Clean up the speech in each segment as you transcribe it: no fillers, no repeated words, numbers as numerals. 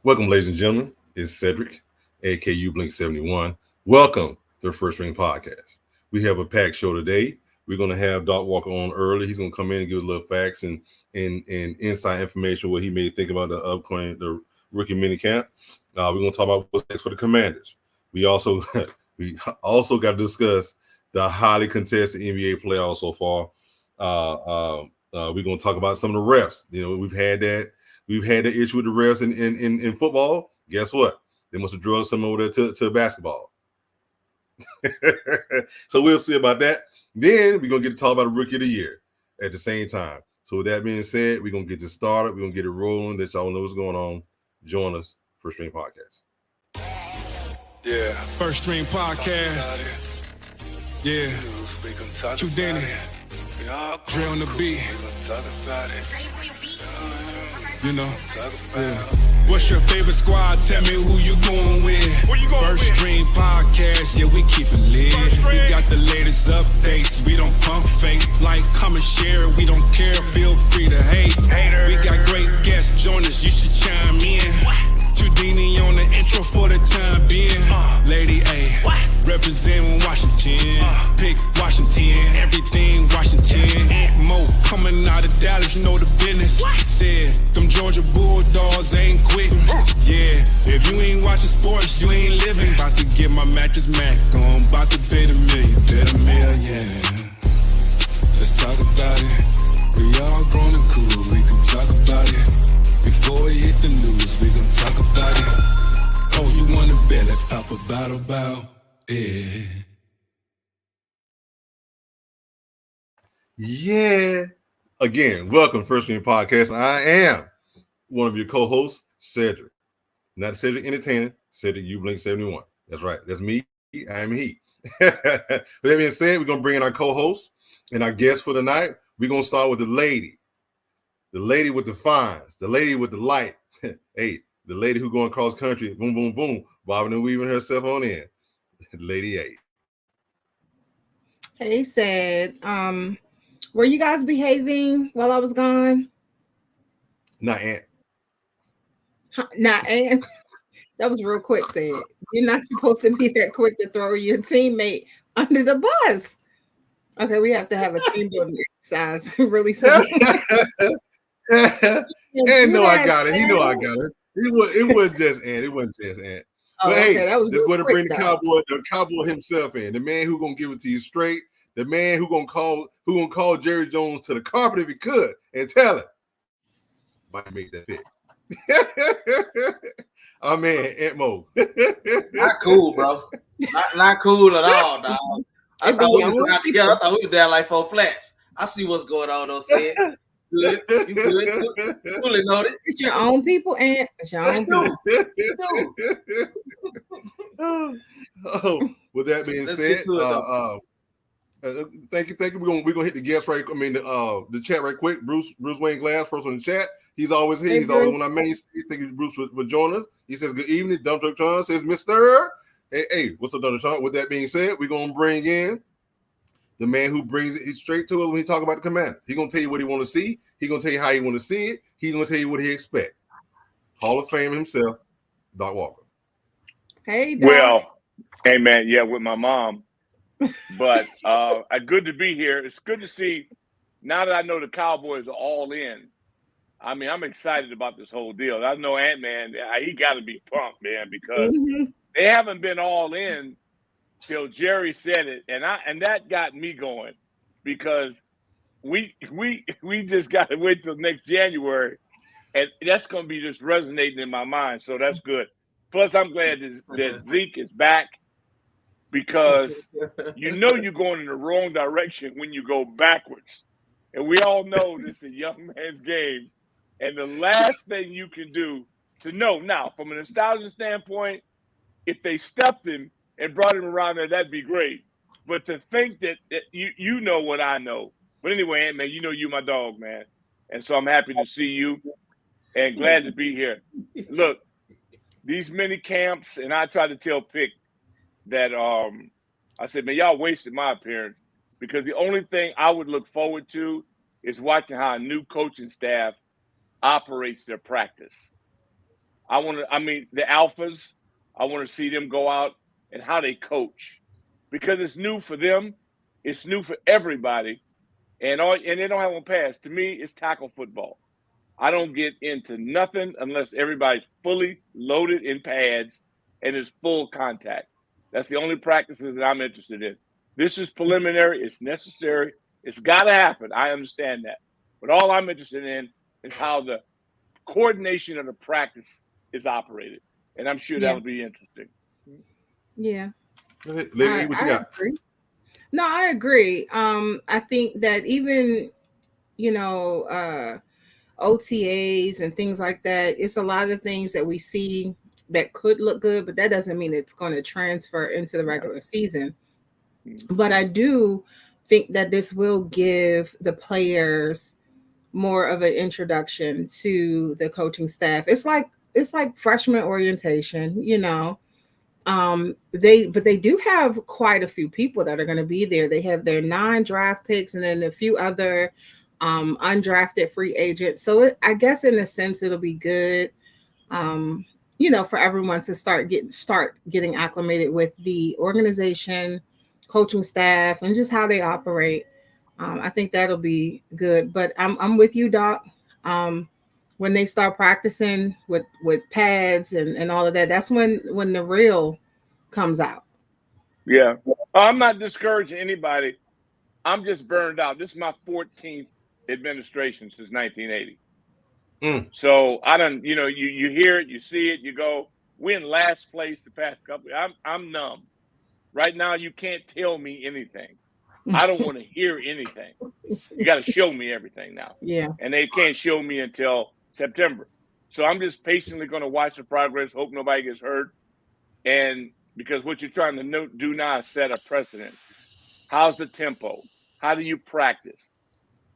Welcome, ladies and gentlemen. It's Cedric, aka Blink 71. Welcome to the First Ring Podcast. We have a packed show today. We're going to have Doc Walker on early. He's going to come in and give a little facts and inside information what he may think about the rookie minicamp. We're going to talk about what's next for the Commanders. We also got to discuss the highly contested NBA playoffs so far. We're going to talk about some of the refs. You know, we've had that issue with the refs in football. Guess what? They must have drawn some over there to basketball. So we'll see about that. Then we're going to get to talk about the rookie of the year at the same time. So with that being said, we're going to get this started. We're going to get it rolling. Let y'all know what's going on. Join us, First String Podcast. Yeah. First String Podcast. Yeah. Too Danny. Dre on the beat. You know, yeah. What's your favorite squad? Tell me who you going with. First String Podcast, yeah, we keep it lit. We got the latest updates, we don't pump fake. Like, comment, share, we don't care, feel free to hate. We got great guests, join us, you should chime in. Trudini on the intro for the time being. Lady A, representing Washington. Pick Washington, everything Washington. Mo coming out of Dallas, you know the business. Said, them Georgia Bulldogs ain't quitting. Yeah, if you ain't watching sports, you ain't living. About to get my mattress Mac on, about to bet a million. Let's talk about it. We all grown and cool, we can talk about it. Before we hit the news, we gon' talk about it. Oh, you wanna bet? Let's pop a bottle about it. Yeah. Again, welcome First String Podcast. I am one of your co-hosts, Cedric. Not Cedric Entertainer, Cedric Blink 71. That's right. That's me. I am he. With that being said, we're going to bring in our co-hosts and our guest for the night. We're going to start with the lady with the fines, the lady with the light. Hey, the lady who going cross country, boom, boom, boom, bobbing and weaving herself on in. Lady A. Hey, said, were you guys behaving while I was gone? Not Ant. Not Ant. That was real quick, said. You're not supposed to be that quick to throw your teammate under the bus. Okay, we have to have a team building exercise really soon. And no, I got it. He know I got it. It wasn't just Ant. It wasn't just Ant. Oh, but okay, hey, that was let's go to bring though. the cowboy himself in. The man who gonna give it to you straight. The man who gonna call Jerry Jones to the carpet if he could and tell him, might make that pick. Our man, Ant Mo. Not cool, bro. Not cool at all, dog. I thought we was out together. I thought we were down like 4 flats. I see what's going on, though, Sid. Good. You good. Fully noted. It's your own people, Ant. It's your own people. With that being said, thank you. We're gonna hit the guest right. I mean the chat right quick. Bruce Wayne Glass first on the chat. He's always here. He's always on our main stage. Thank you, Bruce, for joining us. He says good evening. Dump Truck John says Mr. Hey, what's up, Dump Truck John? With that being said, we're gonna bring in the man who brings it straight to us when he talk about the Commanders. He's gonna tell you what he want to see. He's gonna tell you how he want to see it. He's gonna tell you what he expect. Hall of Fame himself, Doc Walker. Hey, Doc. Well, hey man, yeah, with my mom. But good to be here. It's good to see. Now that I know the Cowboys are all in, I mean, I'm excited about this whole deal. I know Antman, he got to be pumped, man, because they haven't been all in till Jerry said it, and that got me going, because we just got to wait till next January, and that's going to be just resonating in my mind. So that's good. Plus, I'm glad that Zeke is back, because you're going in the wrong direction when you go backwards. And we all know this is a young man's game. And the last thing you can do to know, now, from a nostalgia standpoint, if they stuffed him and brought him around there, that'd be great. But to think that you know what I know. But anyway, Ant-Man, you're my dog, man. And so I'm happy to see you and glad to be here. Look, these mini camps, and I try to tell Pick that I said, man, y'all wasted my appearance, because the only thing I would look forward to is watching how a new coaching staff operates their practice. The alphas, I want to see them go out and how they coach, because it's new for them. It's new for everybody. And they don't have one pass. To me, it's tackle football. I don't get into nothing unless everybody's fully loaded in pads and is full contact. That's the only practices that I'm interested in. This is preliminary. It's necessary. It's got to happen. I understand that. But all I'm interested in is how the coordination of the practice is operated. And I'm sure that'll be interesting. Yeah. Go ahead. Lady, what you got? Agree. No, I agree. I think that even, OTAs and things like that, it's a lot of things that we see that could look good, but that doesn't mean it's going to transfer into the regular season. But I do think that this will give the players more of an introduction to the coaching staff. It's like freshman orientation, they do have quite a few people that are going to be there. They have their 9 draft picks and then a few other undrafted free agents. So I guess in a sense it'll be good, for everyone to start getting acclimated with the organization, coaching staff, and just how they operate. I think that'll be good. But I'm with you, Doc. When they start practicing with pads and all of that, that's when the real comes out. Yeah. I'm not discouraging anybody. I'm just burned out. This is my 14th administration since 1980. So I don't, you hear it, you see it, you go, we're in last place the past couple. I'm numb. Right now, you can't tell me anything. I don't want to hear anything. You got to show me everything now. Yeah. And they can't show me until September. So I'm just patiently going to watch the progress, hope nobody gets hurt. And because what you're trying to do now is set a precedent. How's the tempo? How do you practice?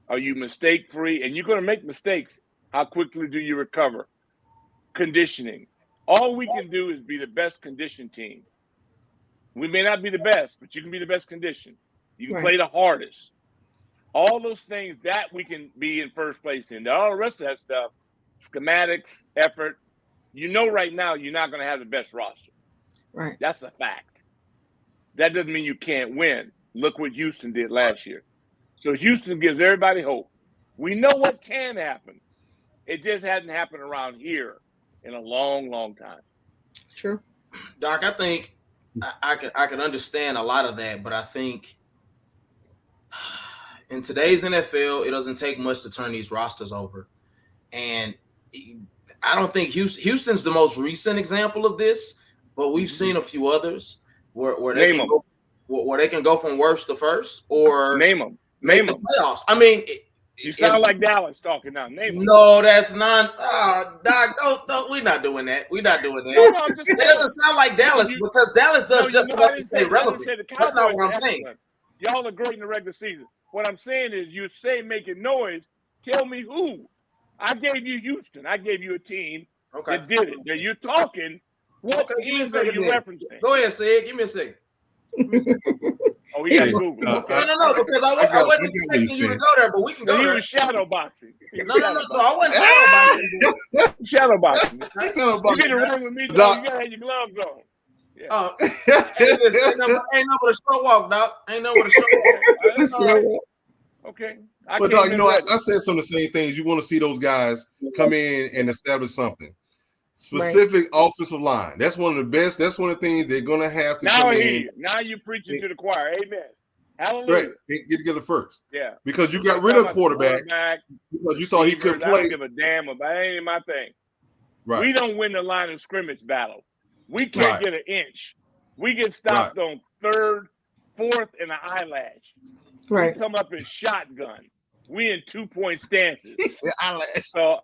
Are you mistake-free? And you're going to make mistakes. How quickly do you recover? Conditioning. All we can do is be the best conditioned team. We may not be the best, but you can be the best conditioned. You can play the hardest. All those things that we can be in first place in. All the rest of that stuff, schematics, effort, right now you're not going to have the best roster. Right. That's a fact. That doesn't mean you can't win. Look what Houston did last year. So Houston gives everybody hope. We know what can happen. It just hasn't happened around here in a long, long time. True. Doc, I think I can understand a lot of that, but I think in today's NFL, it doesn't take much to turn these rosters over. And I don't think Houston's the most recent example of this, but we've seen a few others where they can go from worst to first, or name them. Make the playoffs. I mean, you sound like Dallas talking now. Name them. No, that's not. Doc, no, we're not doing that. We're not doing that. No, it doesn't sound like Dallas because Dallas does just enough to stay relevant. That's not what I'm saying. Y'all are great in the regular season. What I'm saying is, you say making noise. Tell me who. I gave you Houston. I gave you a team that did it. Now you're talking. What teams are you referencing? Go ahead, say it. Give me a second. Oh, we got to Google. No, because I wasn't expecting you to go there, but we can go there. He was shadow boxing. No, I wasn't shadow boxing. You get in the room with me, dog. You got to have your gloves on. Yeah. Ain't no but a slow walk, Doc. Ain't no but a slow walk. Okay. But Doc, I said some of the same things. You want to see those guys come in and establish something. Specific offensive line. That's one of the best. That's one of the things they're going to have to come in. Now you're preaching to the choir. Amen. Hallelujah. Right. Get together first. Yeah. Because you got rid of quarterback because you thought he could play. I don't give a damn about it. Ain't my thing. Right. We don't win the line of scrimmage battle. We can't get an inch. We get stopped on third, fourth, and an eyelash. Right. We come up in shotgun. We in 2-point stances. He said eyelash. So,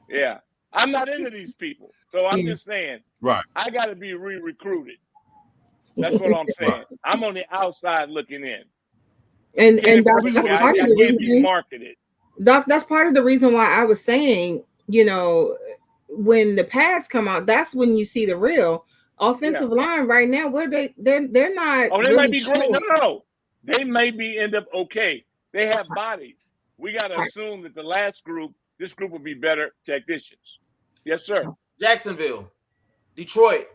yeah. I'm not into these people. So I'm just saying, I got to be re-recruited. That's what I'm saying. I'm on the outside looking in. And Doc, that's part of the reason. Marketed. Doc, that's part of the reason why I was saying, when the pads come out, that's when you see the real offensive line right now. Where they're not. Oh, they might be great. No. They maybe end up okay. They have bodies. We got to assume that this group will be better technicians. Yes, sir. Jacksonville, Detroit,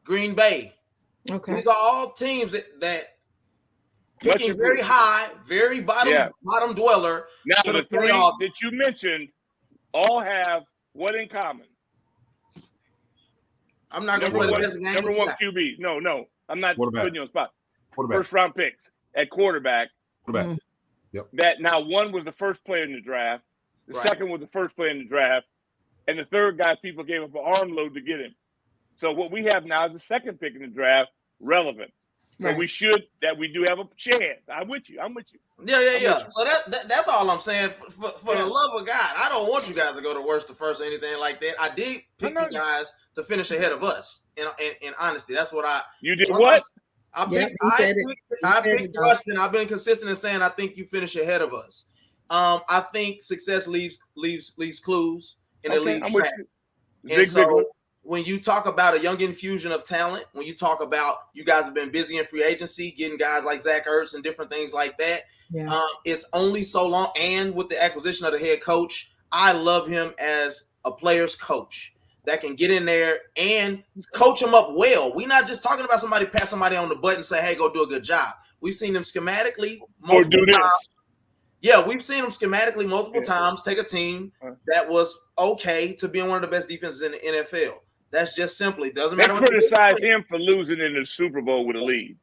Green Bay. Okay. These are all teams that picking very high, very bottom dweller Now to the the three playoffs. that you mentioned all have what in common? I'm not going to play the best game. Number one QB. No. I'm not putting you on the spot. First round picks at quarterback. Quarterback. Yep. That now one was the first player in the draft. The second was the first player in the draft. And the third guy, people gave up an armload to get him. So what we have now is the second pick in the draft, relevant. So we do have a chance. I'm with you. Yeah. So that's all I'm saying. For the love of God, I don't want you guys to go to worst to first or anything like that. I did pick you guys to finish ahead of us. In honesty, that's what I. You did what? I picked Rustin. I've been consistent in saying I think you finish ahead of us. I think success leaves clues and it leaves tracks. And so when you talk about a young infusion of talent, when you talk about you guys have been busy in free agency, getting guys like Zach Ertz and different things like that, it's only so long. And with the acquisition of the head coach, I love him as a player's coach that can get in there and coach them up well. We're not just talking about somebody pass somebody on the butt and say, hey, go do a good job. We've seen them schematically multiple times. Yeah, we've seen them schematically multiple times take a team that was okay to being one of the best defenses in the NFL. That's just simply doesn't matter. They criticize him for losing in the Super Bowl with a lead.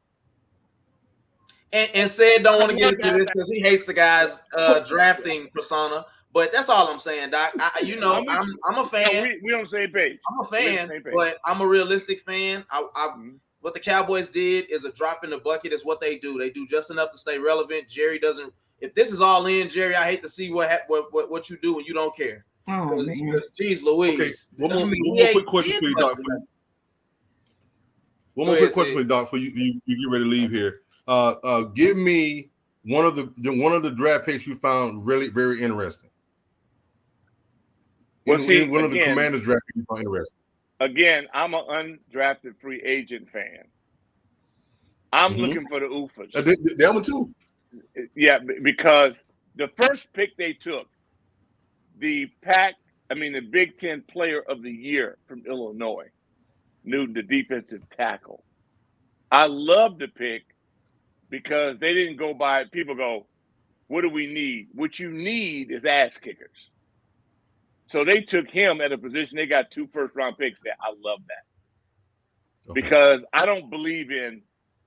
And said don't want to get into this because he hates the guy's drafting persona. But that's all I'm saying, Doc. I'm a fan. We on the same page. I'm a fan, but I'm a realistic fan. What the Cowboys did is a drop in the bucket. Is what they do. They do just enough to stay relevant. Jerry doesn't. If this is all in, Jerry, I hate to see what you do when you don't care. Oh man, geez, Louise. Okay. One more quick question for you, Doc. One more quick question for you, Doc. For you get ready to leave here. Give me one of the draft picks you found really very interesting. One of the Commanders draft picks you found interesting. Again, I'm an undrafted free agent fan. I'm looking for the UFAs. That one too. Yeah, because the first pick they took, the Big Ten Player of the Year from Illinois, Newton, the defensive tackle. I love the pick because they didn't go by. People go, what do we need? What you need is ass kickers. So they took him at a position. They got 2 first-round picks there. I love that because I don't believe in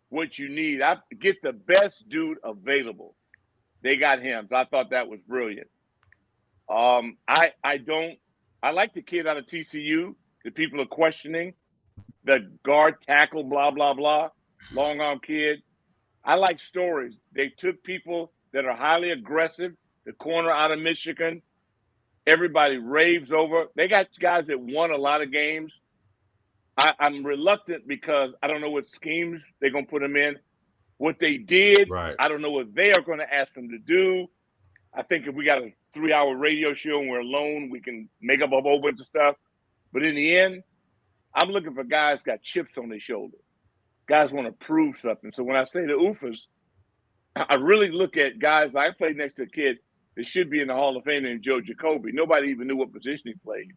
what you need. I get the best dude available. They got him. So I thought that was brilliant. I like the kid out of TCU that people are questioning, the guard tackle, blah, blah, blah, long arm kid. I like stories. They took people that are highly aggressive, the corner out of Michigan. Everybody raves over. They got guys that won a lot of games. I'm reluctant because I don't know what schemes they're going to put them in. What they did, I don't know what they are going to ask them to do. I think if we got a 3-hour radio show and we're alone, we can make up a whole bunch of stuff. But in the end, I'm looking for guys got chips on their shoulder. Guys want to prove something. So when I say the UFAs, I really look at guys. I played next to a kid that should be in the Hall of Fame named Joe Jacoby. Nobody even knew what position he played.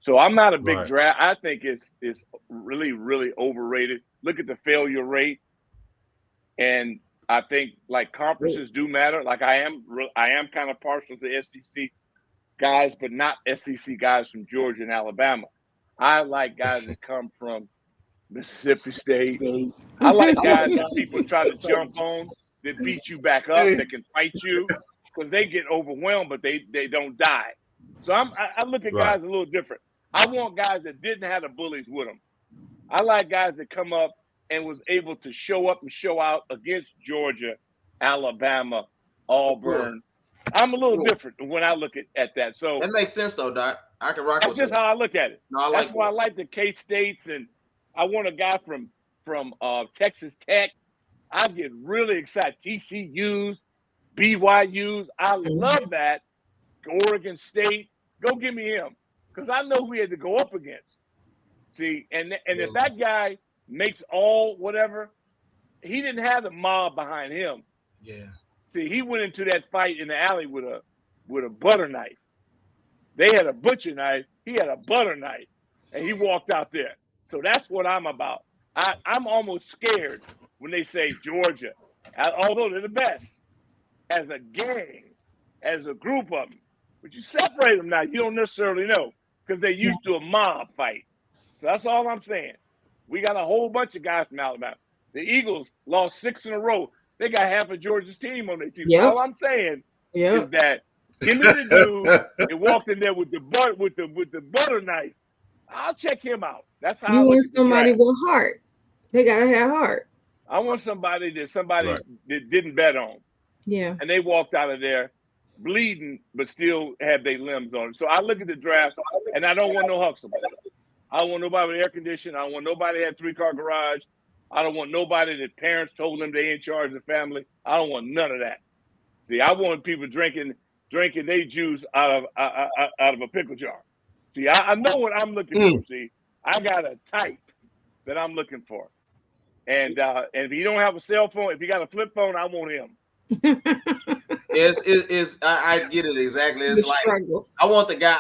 So I'm not a big draft. I think it's really, really overrated. Look at the failure rate. And I think like conferences do matter. Like I am kind of partial to SEC guys, but not SEC guys from Georgia and Alabama. I like guys that come from Mississippi State. I like guys that people try to jump on that beat you back up, that can fight you because they get overwhelmed, but they don't die. So I look at guys a little different. I want guys that didn't have the bullies with them. I like guys that come up and was able to show up and show out against Georgia, Alabama, Auburn. I'm a little different when I look at that. So that makes sense, though, Doc. I can rock with that's just how I look at it. No, that's why I like the K-States, and I want a guy from Texas Tech. I get really excited. TCU's, BYU's. I love that. Oregon State. Go give me him. Because I know who he had to go up against. See, and if that guy makes all whatever, he didn't have the mob behind him. Yeah. See, he went into that fight in the alley with a butter knife. They had a butcher knife. He had a butter knife. and he walked out there. So that's what I'm about. I'm almost scared when they say Georgia, although they're the best, as a gang, as a group of them. But you separate them now, you don't necessarily know because they're used to a mob fight. So that's all I'm saying. We got a whole bunch of guys from Alabama. The Eagles lost 6 in a row. They got half of Georgia's team on their team. Yep. All I'm saying Yep. is that give me the dude that walked in there with the butter knife. I'll check him out. That's how You I want look at the somebody draft. with heart. They gotta have heart. I want somebody that Right. that didn't bet on, Yeah. and they walked out of there bleeding, but still had their limbs on. So I look at the draft, and I don't want no Huxtable. I don't want nobody with air conditioning. I don't want nobody that had 3-car garage. I don't want nobody that parents told them they in charge of the family. I don't want none of that. See, I want people drinking their juice out of a pickle jar. See, I know what I'm looking for. See, I got a type that I'm looking for. And if he don't have a cell phone, if he got a flip phone, I want him. I get it exactly. It's like struggle. I want the guy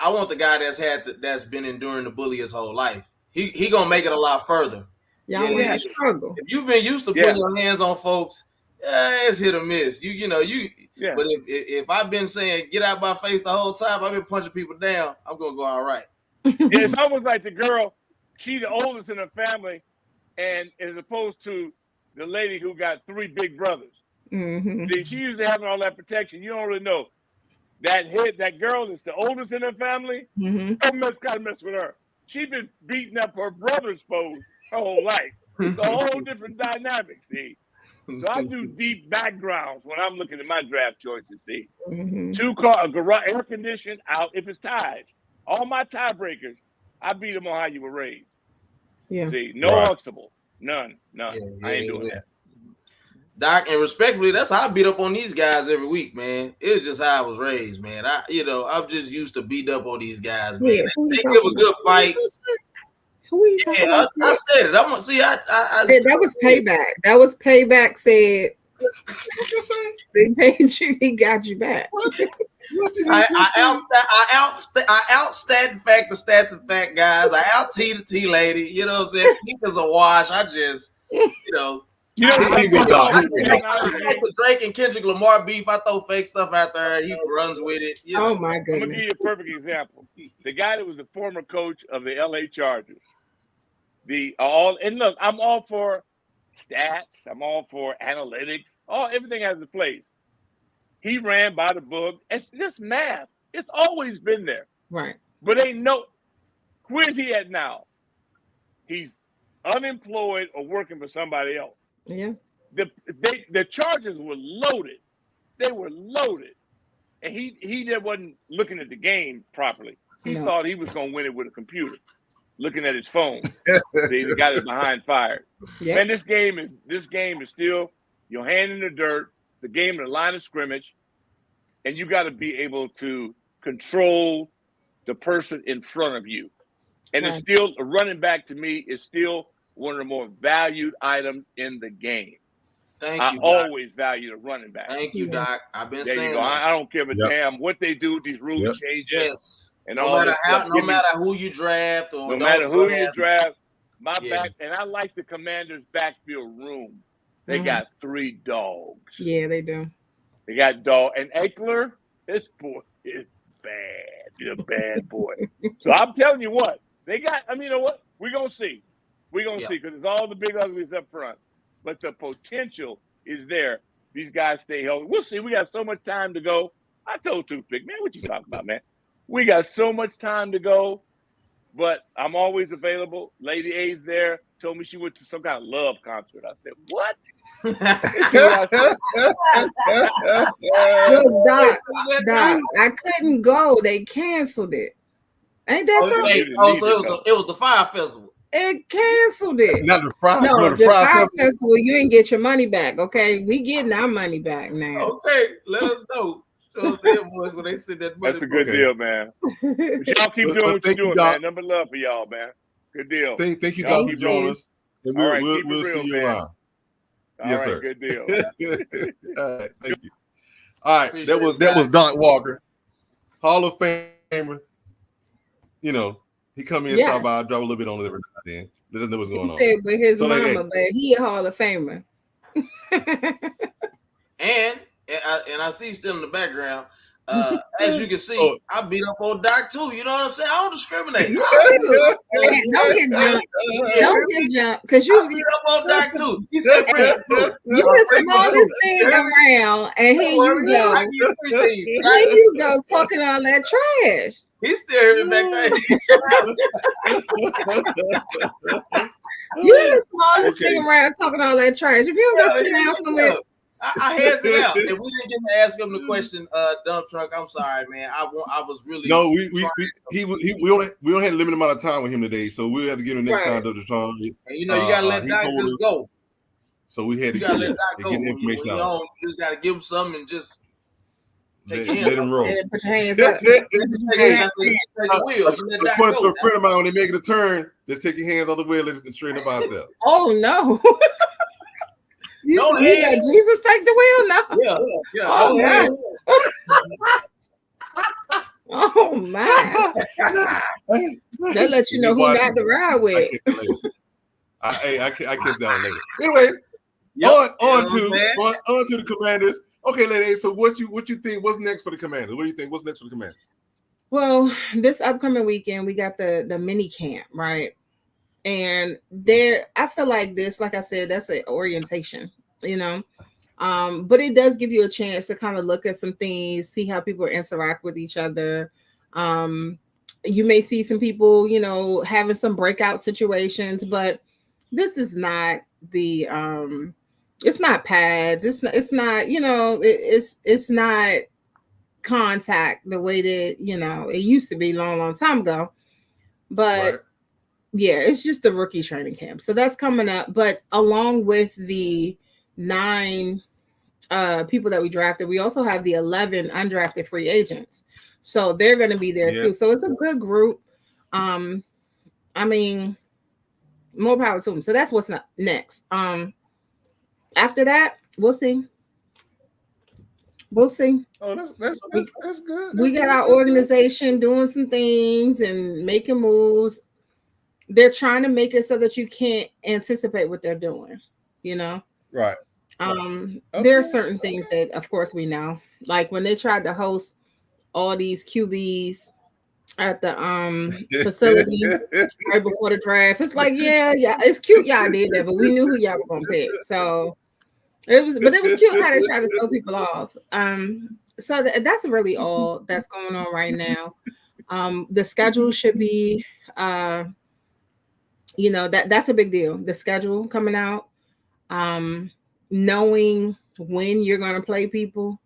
that's been enduring the bully his whole life. He gonna make it a lot further. Y'all want to struggle. If you've been used to putting your hands on folks, it's hit or miss. You know. But if I've been saying get out my face the whole time, I've been punching people down. I'm gonna go all right. It's almost like the girl. She's the oldest in her family, and as opposed to the lady who got 3 big brothers. Mm-hmm. See, she used to having all that protection. You don't really know that girl that's the oldest in her family. Mm-hmm. Don't gotta mess with her. She's been beating up her brother's foes her whole life. It's a whole different dynamic. See, so I do deep backgrounds when I'm looking at my draft choices. See, 2-car garage, air conditioned out if it's ties. All my tiebreakers, I beat them on how you were raised. Yeah. See, no Huxtable, none. I ain't doing that. Doc, and respectfully, that's how I beat up on these guys every week, man. It's just how I was raised, man. I'm just used to beat up on these guys, man. Yeah, they give a good fight. Who are you talking about? I said it. I'm see. That was payback. That was payback. Said they paid you. He got you back. I outstat fact the stats and fact guys. I out T the T lady. You know what I'm saying? He was a wash. I just Drake and Kendrick Lamar beef. I throw fake stuff out there. He runs with it. Oh my goodness! I'm gonna give you a perfect example. The guy that was the former coach of the LA Chargers. And look, I'm all for stats. I'm all for analytics. Everything has a place. He ran by the book. It's just math. It's always been there. Right. But where's he at now? He's unemployed or working for somebody else. Yeah. The Chargers were loaded. They were loaded. And he wasn't looking at the game properly. He thought he was going to win it with a computer, looking at his phone. See, he got his behind fired. Yep. Man, this game is still your hand in the dirt. It's a game in the line of scrimmage. And you got to be able to control the person in front of you. And It's still, a running back to me is still one of the more valued items in the game. I always value a running back. Thank you, Doc. I've been saying you go. that. I don't give a damn what they do. These rule changes. Yes. And no matter who you draft or no matter who you draft, back, and I like the Commanders' backfield room. They got 3 dogs. Yeah, they do. They got dog and Eckler. This boy is bad. He's a bad boy. So I'm telling you what they got. I mean, you know what? We're gonna see. We're gonna see because it's all the big uglies up front. But the potential is there. These guys stay healthy. We'll see. We got so much time to go. I told Toothpick, man, what you talking about, man? We got so much time to go, but I'm always available. Lady A's there. Told me she went to some kind of love concert. I said, what? Doc, I couldn't go. They canceled it. Ain't that something? So it was the Fire Festival. It canceled it. Not the Fire. No, the Fire Festival. You ain't get your money back. Okay, we getting our money back now. Okay, let us know. Show us the invoice when they send that money. That's a good deal, man. But y'all keep doing what you're doing, man. Number love for y'all, man. Good deal. Thank you, Doc, for joining us. And we'll see you around. Yes, sir. Good deal. All right, thank you. All right, that was Doc Walker, Hall of Famer. You know, He come in, stop by, drop a little bit on it every now and then. Let us know what's going on. Said with his So, like, mama, but he a Hall of Famer. and I see still in the background. As you can see, I beat up on Doc too. You know what I'm saying? I don't discriminate. Don't get jumped. Don't get jumped because you beat up on Doc too. He said, "Bring it through." You the smallest thing around, and here you go. Here you go talking all that trash. He's still hearing back there. You're the smallest thing around talking all that trash. If you don't go sit down somewhere. I hands it out. If we didn't get to ask him the question, dump truck, I'm sorry, man. I was really we only had a limited amount of time with him today, so we'll have to get him next time to the time. And you gotta let Doc just go. So we had to let Doc go. Get the information out. You just gotta give him something and just let him roll. Put your hands up. The point for a friend of mine when they make a turn, just take your hands off the wheel and straighten up ourselves. Oh no. You let Jesus take the wheel now? Yeah. Oh my. Oh my. That let you know who got the ride with. I kiss down later. Anyway, on to the Commanders. Okay, ladies. So what you think? What's next for the Commanders? What do you think? What's next for the Commanders? Well, this upcoming weekend we got the mini camp, right? And I feel like this, like I said, that's an orientation, but it does give you a chance to kind of look at some things, see how people interact with each other. You may see some people, having some breakout situations, but this is not the, it's not pads. It's not, it's not contact the way that, it used to be long time ago, but right. Yeah, it's just the rookie training camp. So that's coming up. But along with the 9 people that we drafted, we also have the 11 undrafted free agents. So they're going to be there too. So it's a good group. I mean, more power to them. So that's what's next. After that, we'll see. We'll see. Oh, that's good. We got our organization doing some things and making moves. They're trying to make it so that you can't anticipate what they're doing, Right. There are certain things that, of course, we know. Like when they tried to host all these QBs at the facility right before the draft. It's like, yeah, it's cute y'all did that, but we knew who y'all were gonna pick. So it was cute how they tried to throw people off. So that's really all that's going on right now. The schedule should be that's a big deal. The schedule coming out, knowing when you're going to play people,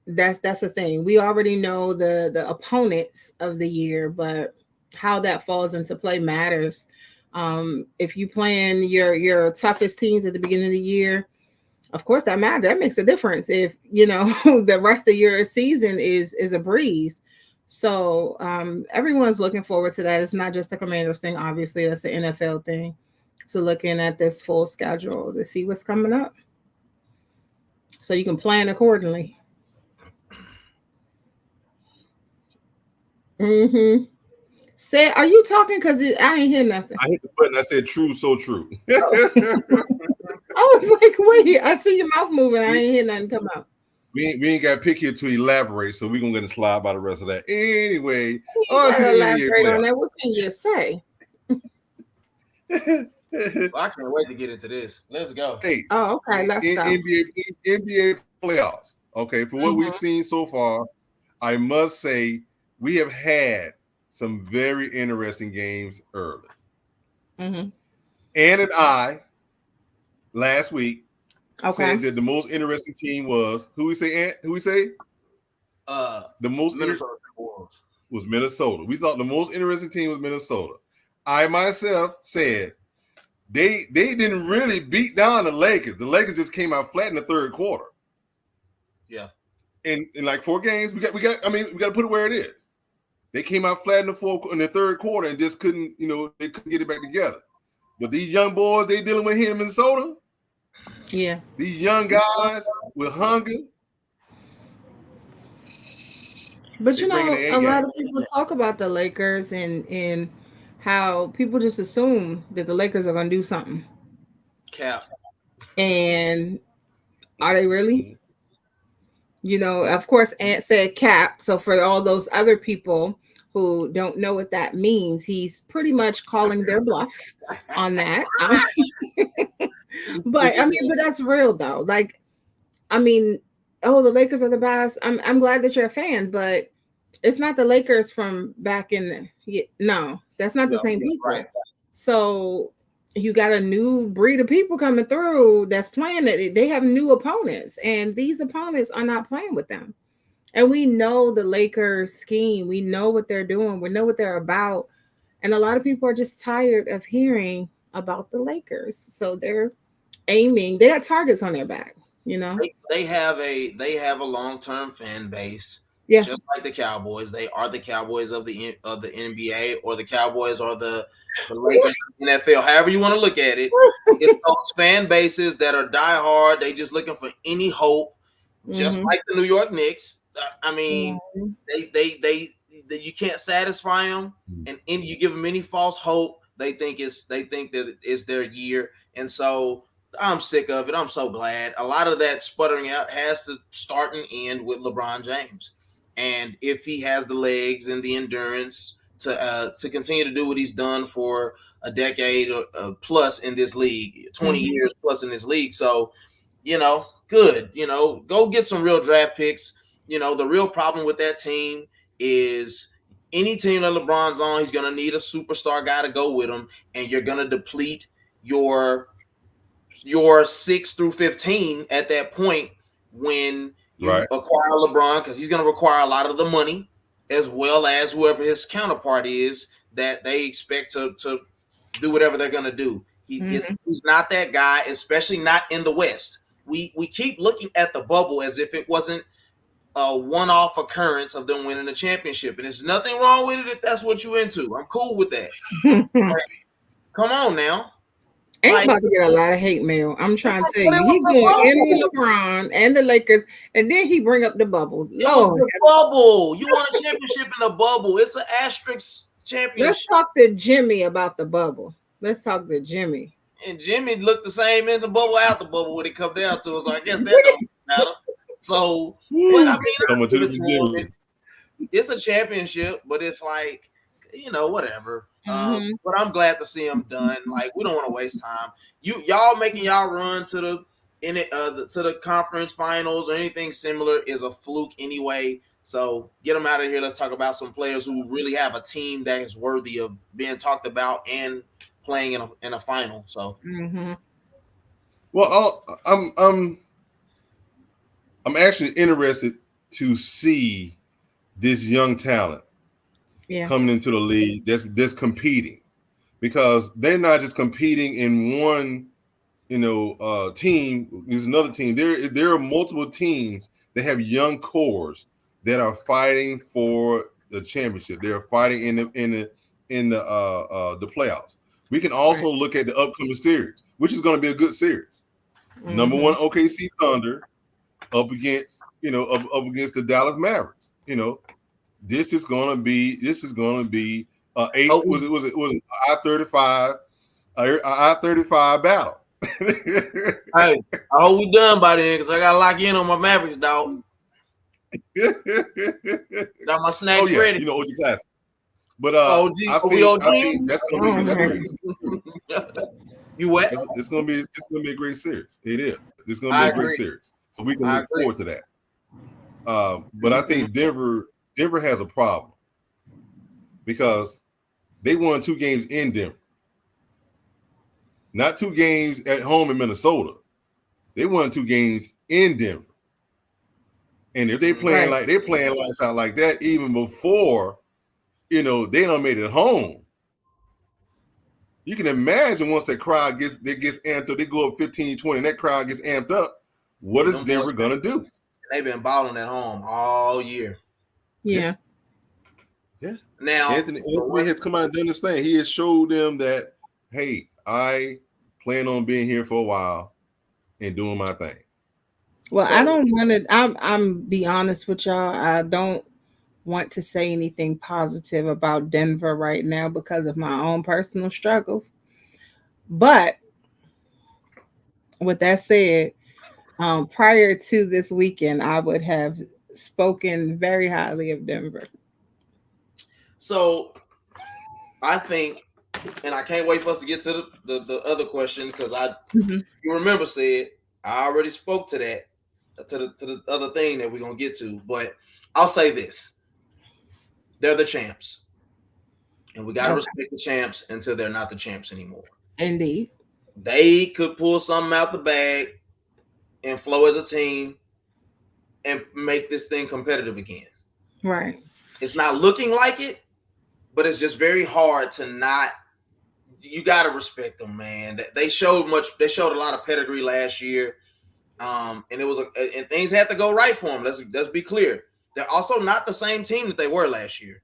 that's a thing. We already know the opponents of the year, but how that falls into play matters. If you plan your toughest teams at the beginning of the year, of course that matters. That makes a difference. If the rest of your season is a breeze. So everyone's looking forward to that. It's not just a Commanders thing. Obviously, that's an NFL thing. So looking at this full schedule to see what's coming up, so you can plan accordingly. Say, are you talking? Because I ain't hear nothing. I hit the button. I said true, so true. I was like, wait, I see your mouth moving. I ain't hear nothing come out. We ain't got to pick here to elaborate, so we're going to slide by the rest of that. Anyway, on to the NBA on that. What can you say? Well, I can't wait to get into this. Let's go. Hey, okay, let's go. NBA playoffs. Okay, for what we've seen so far, I must say we have had some very interesting games early. Ann and I, last week, said that the most interesting team was who we say, Ant? Who we say? The most Minnesota was Minnesota. We thought the most interesting team was Minnesota. I myself said they didn't really beat down the Lakers. The Lakers just came out flat in the third quarter. Yeah. In like 4 games, we got to put it where it is. They came out flat in the third quarter and just couldn't, they couldn't get it back together. But these young boys they dealing with here in Minnesota. Yeah. These young guys with hunger. But They bringing the A a lot game. of people talk about the Lakers and how people just assume that the Lakers are going to do something. Cap. And are they really? Mhm. Of course, Ant said cap. So for all those other people who don't know what that means, he's pretty much calling their bluff on that. But that's real though. Like, I mean, oh, the Lakers are the best. I'm glad that you're a fan, but it's not the Lakers from back in no, that's not the No, same people. right. So you got a new breed of people coming through that's playing it. They have new opponents, and these opponents are not playing with them. And we know the Lakers scheme. We know what they're doing. We know what they're about. And a lot of people are just tired of hearing about the Lakers. So they're aiming. They got targets on their back, you know? They have a long-term fan base, Yeah. just like the Cowboys. They are the Cowboys of the NBA, or the Cowboys are the Lakers of the NFL. However you want to look at it, it's those fan bases that are diehard. They just looking for any hope, just Mhm. like the New York Knicks. I mean, Mhm. they you can't satisfy them, and you give them any false hope. They think that it's their year, and so I'm sick of it. I'm so glad. A lot of that sputtering out has to start and end with LeBron James, and if he has the legs and the endurance to continue to do what he's done for a decade or plus in this league, 20 Mhm. years plus in this league. So, good. Go get some real draft picks. The real problem with that team is any team that LeBron's on, he's going to need a superstar guy to go with him, and you're going to deplete your 6 through 15 at that point when you Right. acquire LeBron, because he's going to require a lot of the money, as well as whoever his counterpart is that they expect to do whatever they're going to do. Mhm. He's not that guy, especially not in the West. We keep looking at the bubble as if it wasn't a one-off occurrence of them winning the championship, and there's nothing wrong with it if that's what you're into. I'm cool with that. But come on now, Ain't like, about to get a lot of hate mail. I'm trying to tell but you, it was he's the going in bubble. with LeBron and the Lakers, and then he bring up the bubble. It was Lord, the bubble. You won a championship in a bubble. It's an asterisk let's championship. talk to Jimmy about the bubble. Let's talk to Jimmy. And Jimmy looked the same in the bubble, out the bubble, when it come down to it. So I guess that don't matter. So, but I Woo. mean, I Coming to give the it to him. Jimmy. It's a championship, but it's like, whatever. Mhm. But I'm glad to see him done. Like, we don't want to waste time. Y'all making y'all run to the conference finals or anything similar is a fluke anyway. So get them out of here. Let's talk about some players who really have a team that is worthy of being talked about and playing in a final. So Mhm. Well, I'm actually interested to see this young talent Yeah. coming into the league that's competing, because they're not just competing in one team. There's another team. There are multiple teams that have young cores that are fighting for the championship. They're fighting in the playoffs. We can also Right. look at the upcoming series, which is going to be a good series. Number one Mhm. OKC Thunder up against up against the Dallas Mavericks. This is going to be eight. hope Was it I-35 I-35 battle. hey, I hope we done by then, because I gotta lock in on my Mavericks, dog. Got my snacks Oh yeah, ready. OG Classic. But OG, I are we think OG? that's going to Oh be a good man. series. You what? It's going to be a great series. It is. It's going to be I a great agree. series. So we can I look agree. forward to that. But I think Denver has a problem because they won 2 games in Denver, not 2 games at home in Minnesota. They won 2 games in Denver, and if Right. they're playing lights out like that, even before they done made it home. You can imagine once that crowd gets amped up, they go up 15-20, and that crowd gets amped up. What Yeah, is them Denver boys, gonna do? they've been balling at home all year. Yeah. Yeah. Now, Anthony has come out and done this thing. He has showed them that, hey, I plan on being here for a while and doing my thing. Well, I so don't want to. I'm be honest with y'all. I don't want to say anything positive about Denver right now because of my own personal struggles. But with that said, prior to this weekend, I would have spoken very highly of Denver. So I think, and I can't wait for us to get to the other question because Mhm. you remember said I already spoke to that to the other thing that we're gonna get to, but I'll say this: they're the champs, and we gotta Okay. respect the champs until they're not the champs anymore. Indeed. They could pull something out the bag and flow as a team and make this thing competitive again. Right. It's not looking like it, but it's just very hard to not. You got to respect them, man. They showed much. They showed a lot of pedigree last year, and it was and things had to go right for them. Let's be clear. They're also not the same team that they were last year.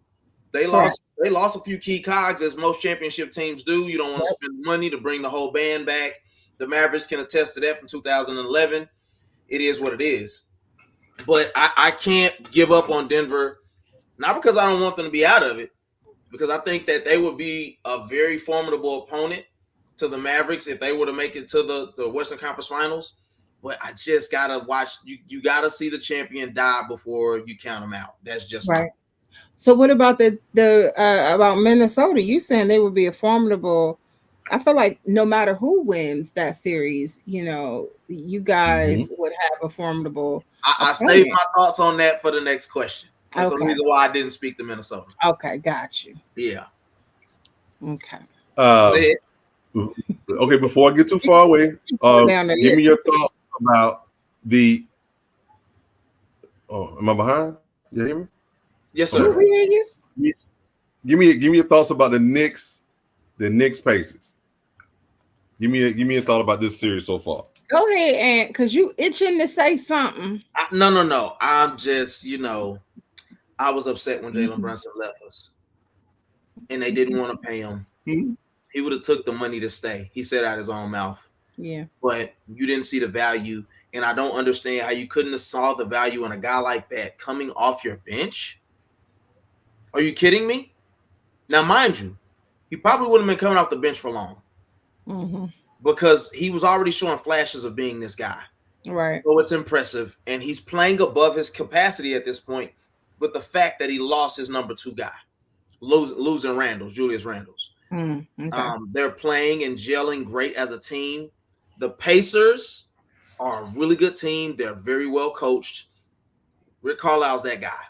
They Correct. lost. They lost a few key cogs, as most championship teams do. You don't want to spend money to bring the whole band back. The Mavericks can attest to that from 2011. It is what it is. But I can't give up on Denver, not because I don't want them to be out of it, because I think that they would be a very formidable opponent to the Mavericks if they were to make it to the Western Conference Finals. But I just gotta watch. You gotta see the champion die before you count them out. That's just Right. So what about the about Minnesota? You saying they would be a formidable? I feel like no matter who wins that series, you guys would have a formidable I saved opponent. my thoughts on that for the next question. That's the Okay. reason why I didn't speak to Minnesota. Okay, got you. Yeah. Okay. Say it. Okay, before I get too far away, Down the give me list. your thoughts about the. Oh, am I behind? You hear me? Yes, Who sir. we hear you? Give me your thoughts about the Knicks Pacers. Give me a thought about this series so far. Go ahead, Aunt, because you itching to say something. No. I'm just, I was upset when Jalen Mhm. Brunson left us, and they didn't want to pay him. Mhm. He would have took the money to stay. He said out his own mouth. Yeah. But you didn't see the value, and I don't understand how you couldn't have saw the value in a guy like that coming off your bench. Are you kidding me? Now, mind you, he probably wouldn't have been coming off the bench for long Mm-hmm. because he was already showing flashes of being this guy. Right. So it's impressive, and he's playing above his capacity at this point. But the fact that he lost his number 2 guy, losing Julius Randles. Okay. They're playing and gelling great as a team. The Pacers are a really good team. They're very well coached. Rick Carlisle's that guy.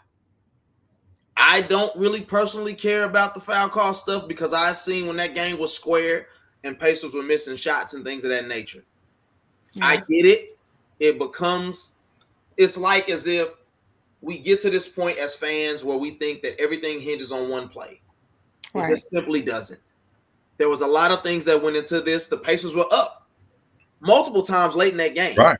I don't really personally care about the foul call stuff because I seen when that game was square and Pacers were missing shots and things of that nature. Yeah. I get it. It's like as if we get to this point as fans where we think that everything hinges on one play. It Right. just simply doesn't. There was a lot of things that went into this. The Pacers were up multiple times late in that game. Right.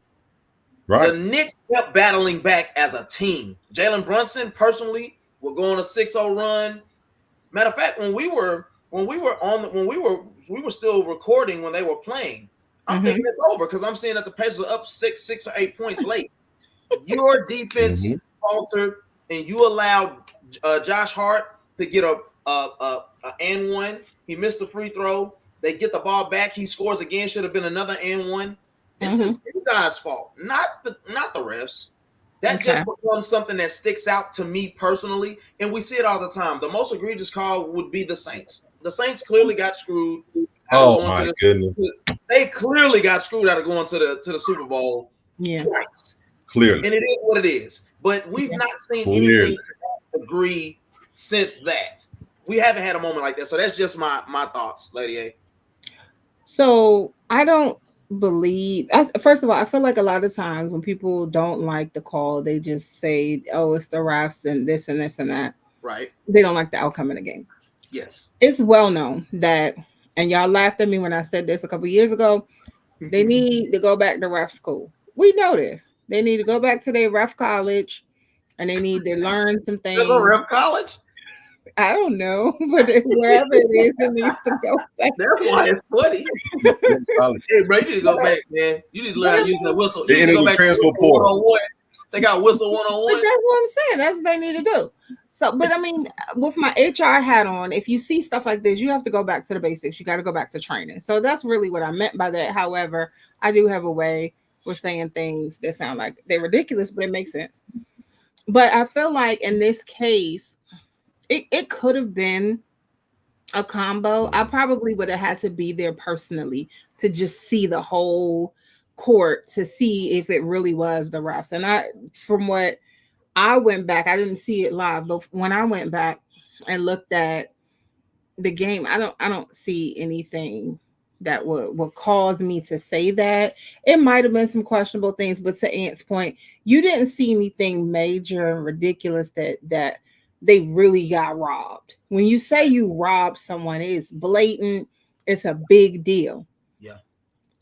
The Knicks kept battling back as a team. Jalen Brunson personally will go on a 6-0 run. Matter of fact, when we were still recording when they were playing, I'm thinking it's over because I'm seeing that the Pacers are up 6 or 8 points late. Your defense faltered, and you allowed Josh Hart to get a and one. He missed the free throw. They get the ball back. He scores again. Should have been another and one. This is you guys' fault, not the refs. That just becomes something that sticks out to me personally, and we see it all the time. The most egregious call would be the Saints. The Saints clearly got screwed. Oh my goodness! They clearly got screwed out of going to the Super Bowl twice. Clearly, and it is what it is. But we've not seen anything to that degree since that. We haven't had a moment like that. So that's just my thoughts, Lady A. So I don't believe. First of all, I feel like a lot of times when people don't like the call, they just say, "Oh, it's the refs and this and this and that." Right. They don't like the outcome of the game. Yes. It's well known that, and y'all laughed at me when I said this a couple years ago. They need to go back to ref school. We know this. They need to go back to their ref college, and they need to learn some things. There's a ref college? I don't know, but wherever it is, it needs to go back. That's why it's funny. Hey, bro, you need to go back, man. You need to learn how to use the whistle. You need to go back to transfer portal. They got whistle one on But one. that's what I'm saying. That's what they need to do. So, but I mean, with my HR hat on, if you see stuff like this, you have to go back to the basics. You got to go back to training. So that's really what I meant by that. However, I do have a way with saying things that sound like they're ridiculous, but it makes sense. But I feel like in this case, it could have been a combo. I probably would have had to be there personally to just see the whole court to see if it really was the refs. And from what I went back, I didn't see it live, but when I went back and looked at the game, I don't see anything that would cause me to say that. It might have been some questionable things, but to Ant's point, you didn't see anything major and ridiculous that they really got robbed. When you say you robbed someone, it's blatant, it's a big deal. Yeah.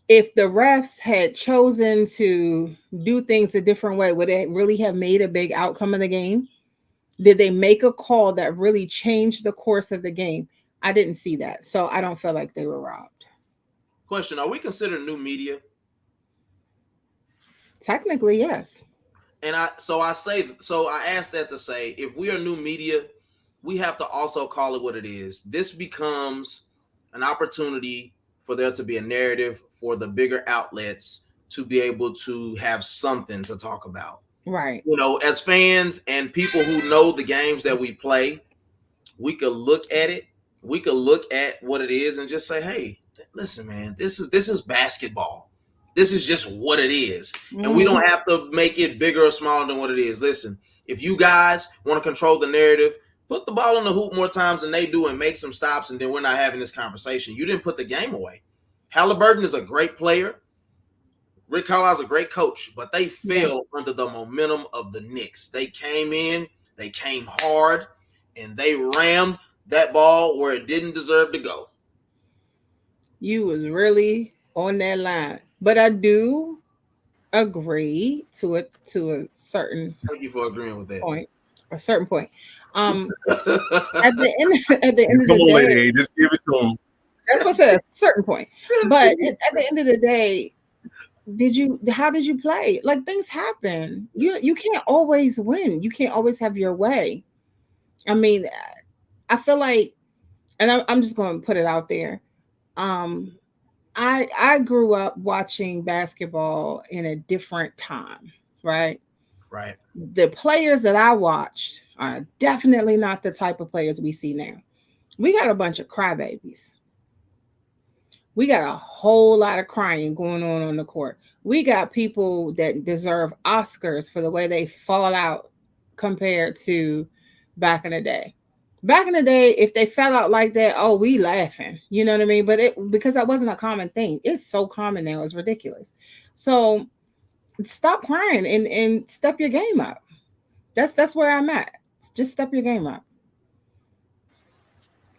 If the refs had chosen to do things a different way, would it really have made a big outcome of the game? Did they make a call that really changed the course of the game? I didn't see that. So I don't feel like they were robbed. Question: are we considered new media? Technically, yes. And I asked that to say, if we are new media, we have to also call it what it is. This becomes an opportunity for there to be a narrative for the bigger outlets to be able to have something to talk about. Right. You know, as fans and people who know the games that we play, we could look at it. We could look at what it is and just say, hey, listen, man, this is basketball. This is just what it is. And we don't have to make it bigger or smaller than what it is. Listen, if you guys want to control the narrative, put the ball in the hoop more times than they do and make some stops, and then we're not having this conversation. You didn't put the game away. Halliburton is a great player. Rick Carlisle's a great coach, but they fell under the momentum of the Knicks. They came in, they came hard, and they rammed that ball where it didn't deserve to go. You was really on that line. But I do agree to a certain Thank you for agreeing with that. point. A certain point. At the end of Come the on, day, lady, just give it to them. that's what I said, a certain point. But at the end of the day, how did you play? Like, things happen. You can't always win. You can't always have your way. I mean, I feel like, and I'm just going to put it out there. I grew up watching basketball in a different time, right? Right. The players that I watched are definitely not the type of players we see now. We got a bunch of crybabies. We got a whole lot of crying going on the court. We got people that deserve Oscars for the way they fall out compared to back in the day. Back in the day, if they fell out like that, oh, we laughing. You know what I mean? But because that wasn't a common thing. It's so common now, it's ridiculous. So stop crying and step your game up. That's where I'm at. Just step your game up.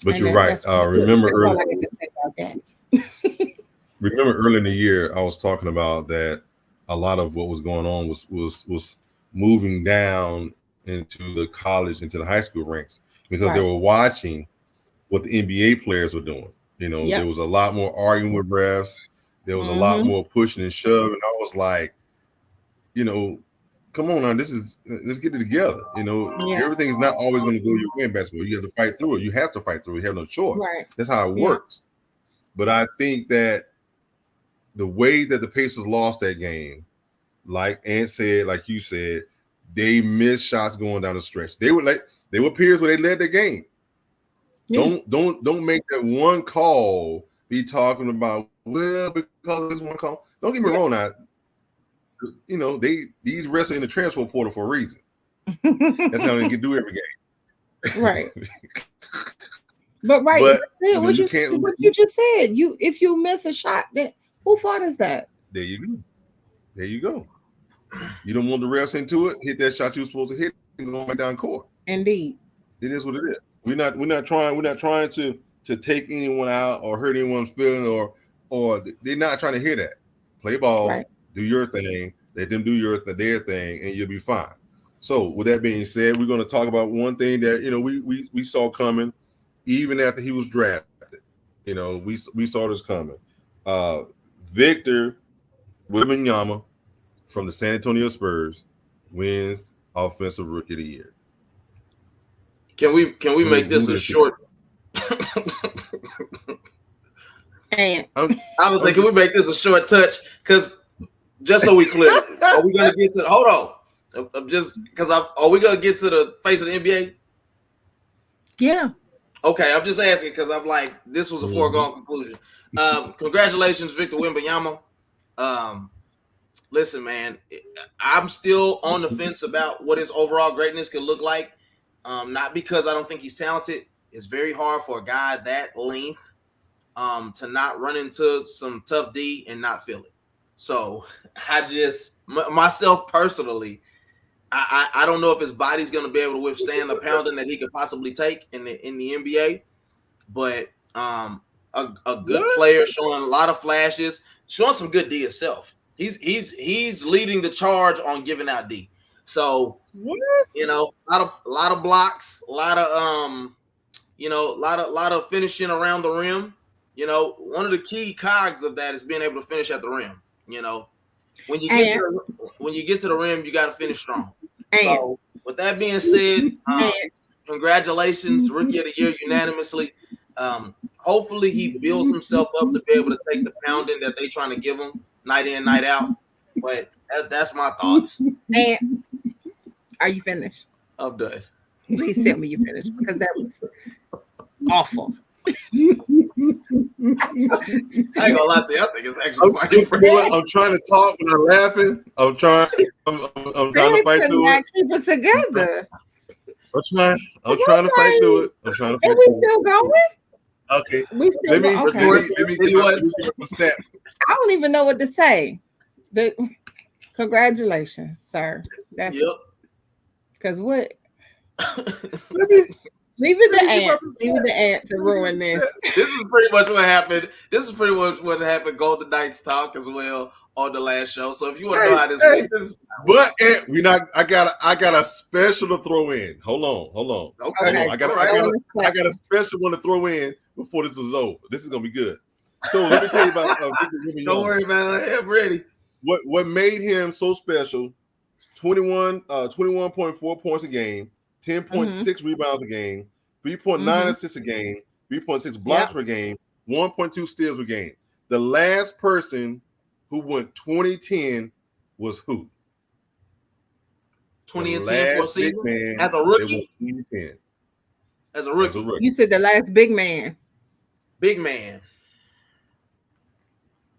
But And you're right. Remember that's all early, I can say about that. remember early in the year, I was talking about that a lot of what was going on was moving down into the college, into the high school ranks, because they Right. were watching what the NBA players were doing. You know, there Yep. was a lot more arguing with refs. There was a lot Mm-hmm. more pushing and shoving. I was like, you know, come on now, let's get it together. You know, Yeah. everything's not always going to go your way in basketball. You have to fight through it. You have to fight through it. You have no choice. Right. That's how it Yeah. works. But I think that the way that the Pacers lost that game, like Ant said, like you said, they missed shots going down the stretch. They were periods where they led the game. Yeah. Don't make that one call be talking about, well, because of this one call. Don't get me wrong now. You know, these refs are in the transfer portal for a reason. That's how they can do every game. Right. But right, But that's it. What you you can't. what you just said. If you miss a shot, then who fault is that? There you go. There you go. You don't want the refs into it. Hit that shot you're supposed to hit and go back down court. Indeed. It is what it is. We're not trying to take anyone out or hurt anyone's feeling, or they're not trying to hear that. Play ball, Right. do your thing, let them do their thing, and you'll be fine. So with that being said, we're going to talk about one thing that we saw coming even after he was drafted. You know, we saw this coming. Victor Wembanyama from the San Antonio Spurs wins Offensive Rookie of the Year. Can we make this a short? And I was like, can we make this a short touch? Because just so we clear, are we gonna get to the? Hold on, I'm just because are we gonna get to the face of the NBA? yeah. Okay, I'm just asking because I'm like, this was a foregone conclusion. Congratulations, Victor Wembanyama. Listen, man, I'm still on the fence about what his overall greatness could look like. Not because I don't think he's talented. It's very hard for a guy that length to not run into some tough D and not feel it. So I just myself personally, I don't know if his body's going to be able to withstand the pounding that he could possibly take in the NBA. But a good player showing a lot of flashes, showing some good D itself. He's leading the charge on giving out D. So a lot of blocks, a lot of a lot of finishing around the rim. One of the key cogs of that is being able to finish at the rim. When you get to the rim, you got to finish strong. So with that being said, congratulations, Rookie of the Year unanimously. Hopefully he builds himself up to be able to take the pounding that they're trying to give him night in, night out. But that's my thoughts. And are you finished? I'm done. Please tell me you finished because that was awful. I ain't gonna lie to you. I think it's actually quite impressive. I'm trying to talk when I'm laughing. I'm trying to fight through it. Keep it together. I'm trying to fight through it. I'm trying to fight Are we through still going? Okay. We still Let me okay. get some stats. I don't even know what to say. Congratulations, sir. That's because what? Leave it the ant to ruin this. This is pretty much what happened. This is pretty much what happened. Golden Knights talk as well on the last show. So if you want to know how this works, but we not. I got a special to throw in. Hold on. Okay. I got a special one to throw in before this is over. This is gonna be good. So let me tell you about. Don't worry about it. I'm ready. What made him so special? 21.4 points a game, 10.6 rebounds a game, 3.9 assists a game, 3.6 blocks per game, 1.2 steals per game. The last person who went 20-10 was who? 20 and 10 for a season as a rookie. 20-10. As a rookie. You said the last big man. Big man.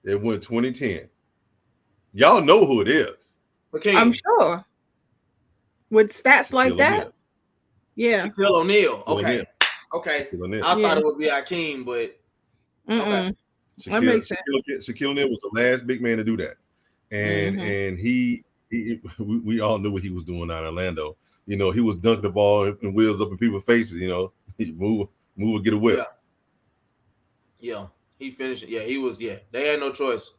It went 20-10. Y'all know who it is. Okay. I'm sure. With stats like that. Yeah. Shaquille O'Neal. Okay. I thought it would be Hakeem, but okay. That makes sense. Shaquille O'Neal was the last big man to do that. And we all knew what he was doing out in Orlando. He was dunking the ball and wheels up in people's faces, he move and get a whip. Yeah. He finished it. Yeah, he was, they had no choice.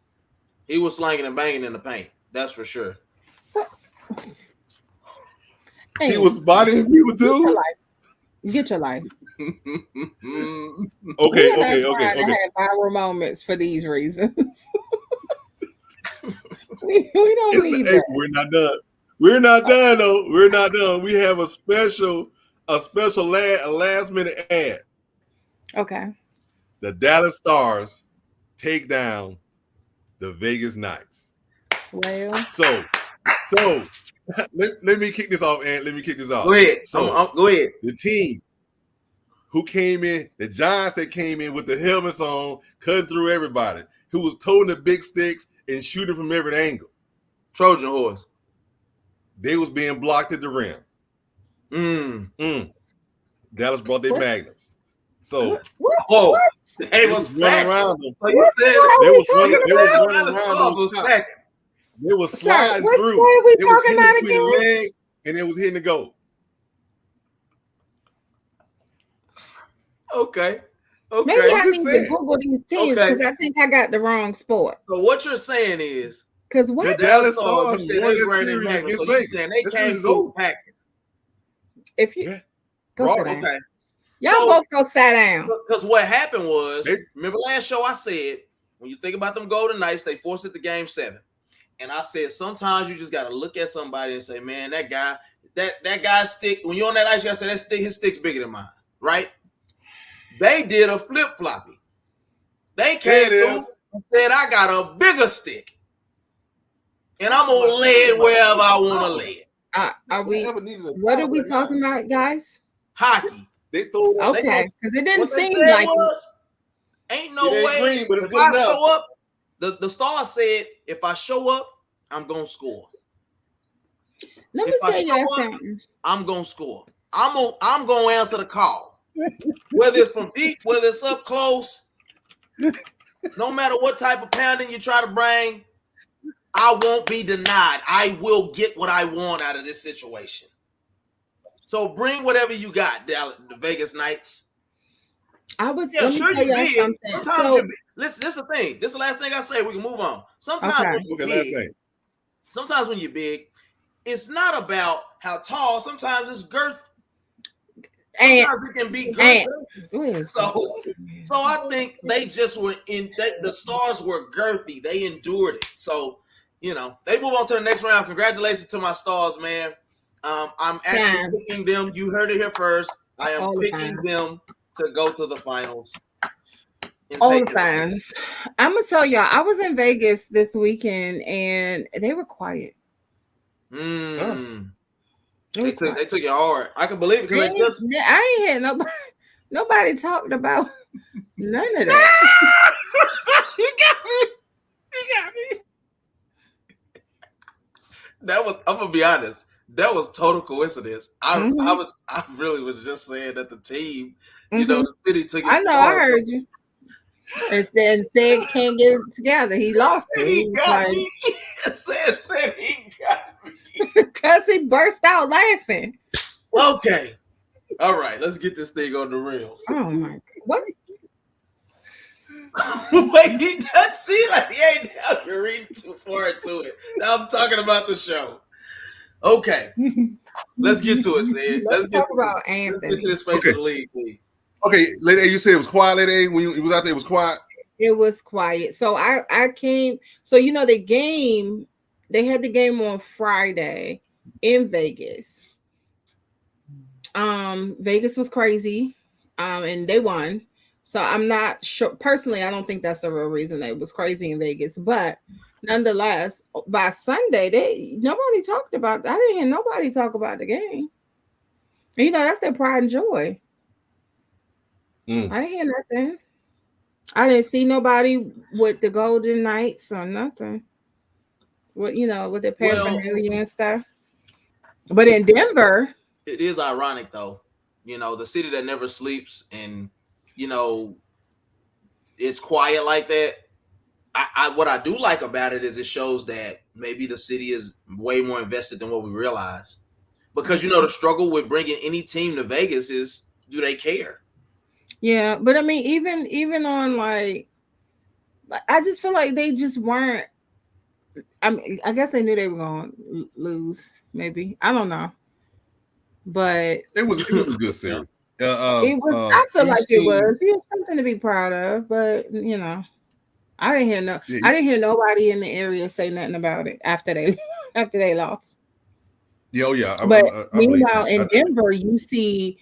He was slanging and banging in the paint. That's for sure. He was bodying people too. Get your life. Okay. I had viral moments for these reasons. we don't need that. We're not done. We're not done though. We're not done. We have a special last minute ad. Okay. The Dallas Stars take down the Vegas Knights. Well, so let me kick this off, and let me kick this off. Go ahead. So go ahead. The team who came in, the Giants that came in with the helmets on, cutting through everybody, who was toting the big sticks and shooting from every angle. Trojan horse. They was being blocked at the rim. Dallas brought their magnums. So they was running around them. They was sliding through. What are we it talking about again? The legs, and it was hitting the goal. Okay. Maybe I need to Google these teams because I think I got the wrong sport. So what you're saying is, because what the Dallas Stars they were in Magnum, so you're saying they came through packing. If you go sit down. Okay. Y'all both go sit down. Because what happened was, remember last show I said, when you think about them Golden Knights, they forced it to Game 7. And I said, sometimes you just got to look at somebody and say, man, that guy's stick, when you're on that ice, you got to say, his stick's bigger than mine, right? They did a flip-floppy. They came through and said, I got a bigger stick. And I'm going to lay it wherever I want to lay it. What are we talking about, guys? Hockey. They throw it. Okay, because it didn't seem like ain't no way. Green, if I show up, the star said, if I show up, I'm gonna score. Let me tell you something. I'm gonna score. I'm gonna answer the call. Whether it's from deep, whether it's up close, no matter what type of pounding you try to bring, I won't be denied. I will get what I want out of this situation. So bring whatever you got, the Vegas Knights. Let me tell you something. So listen, this is the thing. This is the last thing I say. We can move on. Sometimes when you're big, it's not about how tall. Sometimes it's girth. Sometimes it can be girth. So I think they just were the Stars were girthy. They endured it. So, they move on to the next round. Congratulations to my Stars, man. I'm actually picking them. You heard it here first. I am picking them to go to the finals. All the fans. I'm gonna tell y'all, I was in Vegas this weekend and they were quiet. They took it hard. I can believe it. I ain't had nobody talked about none of that. You got me. I'm gonna be honest. That was total coincidence. I really was just saying that the team, the city took it. I know, I heard you. And said can't get it together. He lost it. He got me. Said he got me. Because he burst out laughing. Okay. All right, let's get this thing on the rails. Oh my God. What? Wait, he ain't out here reading too far into it. Now I'm talking about the show. Okay. Let's get to it, Sid. Let's get to this face of the league, please. Okay, Lady A, you said it was quiet, Lady A. When you was out there, it was quiet? It was quiet. So I came. So, the game, they had the game on Friday in Vegas. Vegas was crazy. And they won. So I'm not sure. Personally, I don't think that's the real reason that it was crazy in Vegas. But nonetheless, by Sunday, nobody talked about. I didn't hear nobody talk about the game. That's their pride and joy. I didn't hear nothing. I didn't see nobody with the Golden Knights or nothing. With their paraphernalia and stuff. But in Denver, it is ironic though. The city that never sleeps, and it's quiet like that. What I do like about it is it shows that maybe the city is way more invested than what we realize. Because the struggle with bringing any team to Vegas is, do they care? Yeah, but I mean, even on I just feel like they just weren't. I mean, I guess they knew they were going to lose. Maybe, I don't know, but it was a good series. It was. I feel like it was. It was something to be proud of, but I didn't hear nobody in the area say nothing about it after they lost. Yeah, oh yeah. But meanwhile, in Denver, you see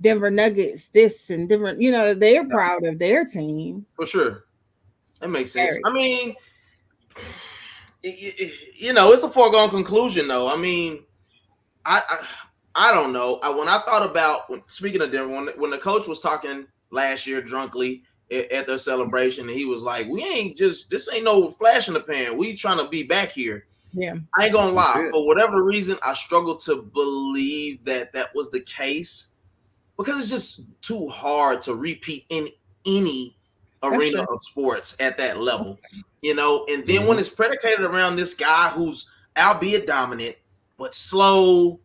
Denver Nuggets, this and different. They're proud of their team for sure. That makes sense. I mean, it's a foregone conclusion, though. I mean, I don't know. When I thought about speaking of Denver, when the coach was talking last year drunkly at their celebration, and he was like, this ain't no flash in the pan. We trying to be back here. Yeah. I ain't gonna lie. For whatever reason, I struggle to believe that was the case, because it's just too hard to repeat in any arena of sports at that level, and then when it's predicated around this guy who's albeit dominant, but slow,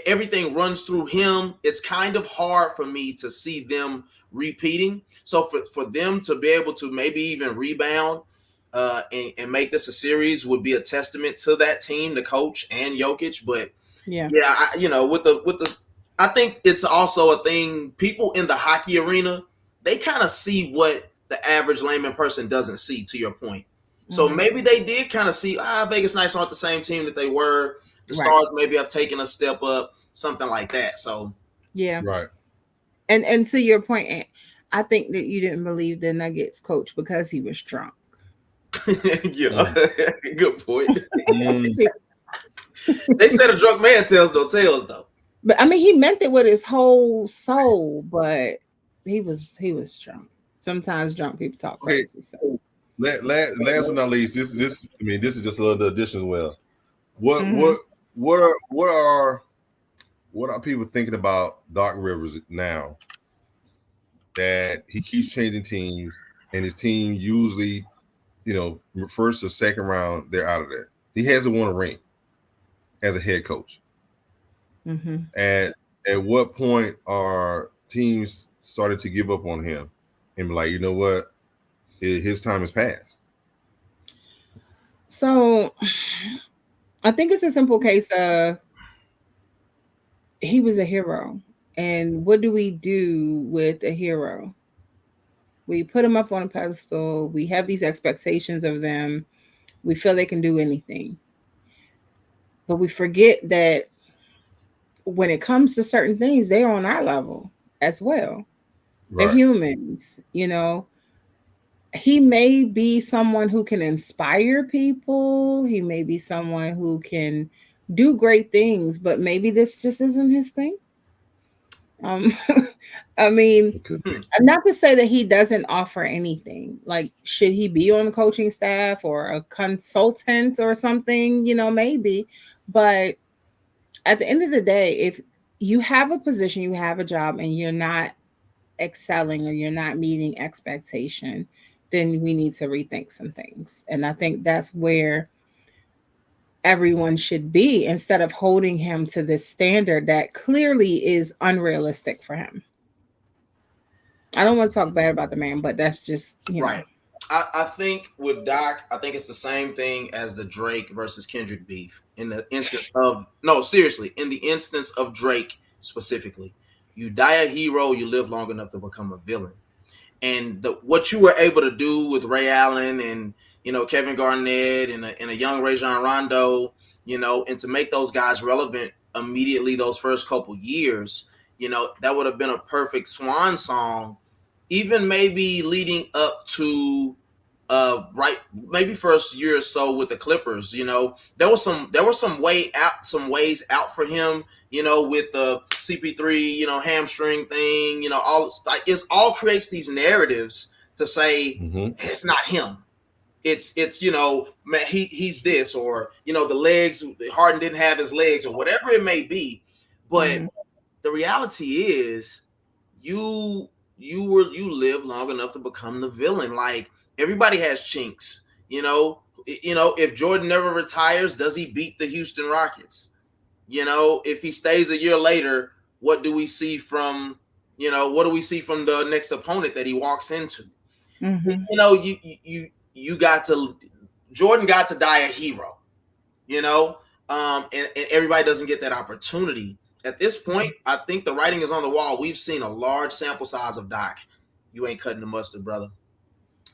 everything runs through him. It's kind of hard for me to see them repeating. So for them to be able to maybe even rebound and make this a series would be a testament to that team, the coach and Jokic. But I think it's also a thing. People in the hockey arena, they kind of see what the average layman person doesn't see, to your point. So maybe they did kind of see, Vegas Knights aren't the same team that they were. The Stars maybe have taken a step up, something like that. So yeah. Right. And to your point, I think that you didn't believe the Nuggets coach because he was drunk. yeah, good point. Mm. They said a drunk man tells no tales, though. But I mean, he meant it with his whole soul, but he was drunk. Sometimes drunk people talk Okay. crazy. So Last but not least, this I mean, this is just a little addition as well. What Mhm. what are people thinking about Doc Rivers now that he keeps changing teams and his team usually, first or second round, they're out of there. He hasn't won a ring as a head coach. Mhm. At what point are teams started to give up on him and be like, you know what, his time has passed? So I think it's a simple case of he was a hero. And what do we do with a hero? We put them up on a pedestal. We have these expectations of them. We feel they can do anything. But we forget that when it comes to certain things, they're on our level as well. They're Right. humans, He may be someone who can inspire people. He may be someone who can do great things, but maybe this just isn't his thing. Um, I mean, It could be. Hmm. not to say that he doesn't offer anything. Like, should he be on the coaching staff or a consultant or something? Maybe. But at the end of the day, if you have a position, you have a job, and you're not excelling or you're not meeting expectation, then we need to rethink some things. And I think that's where everyone should be instead of holding him to this standard that clearly is unrealistic for him. I don't want to talk bad about the man, but that's just. Right. I think with Doc, I think it's the same thing as the Drake versus Kendrick beef. In the instance of no, seriously, in the instance of Drake specifically, you die a hero, you live long enough to become a villain. And what you were able to do with Ray Allen and Kevin Garnett and a young Rajon Rondo, and to make those guys relevant immediately those first couple years, that would have been a perfect swan song, even maybe leading up to right maybe first year or so with the Clippers. There were some ways out for him, with the CP3, hamstring thing, all like it's all creates these narratives to say it's not him. It's man, he's this, or the legs, Harden didn't have his legs, or whatever it may be. But the reality is you live long enough to become the villain. Like, everybody has chinks. If Jordan never retires, does he beat the Houston Rockets? If he stays a year later, what do we see from the next opponent that he walks into? You got to Jordan got to die a hero, and everybody doesn't get that opportunity. At this point, I think the writing is on the wall. We've seen a large sample size of Doc. You ain't cutting the mustard, brother.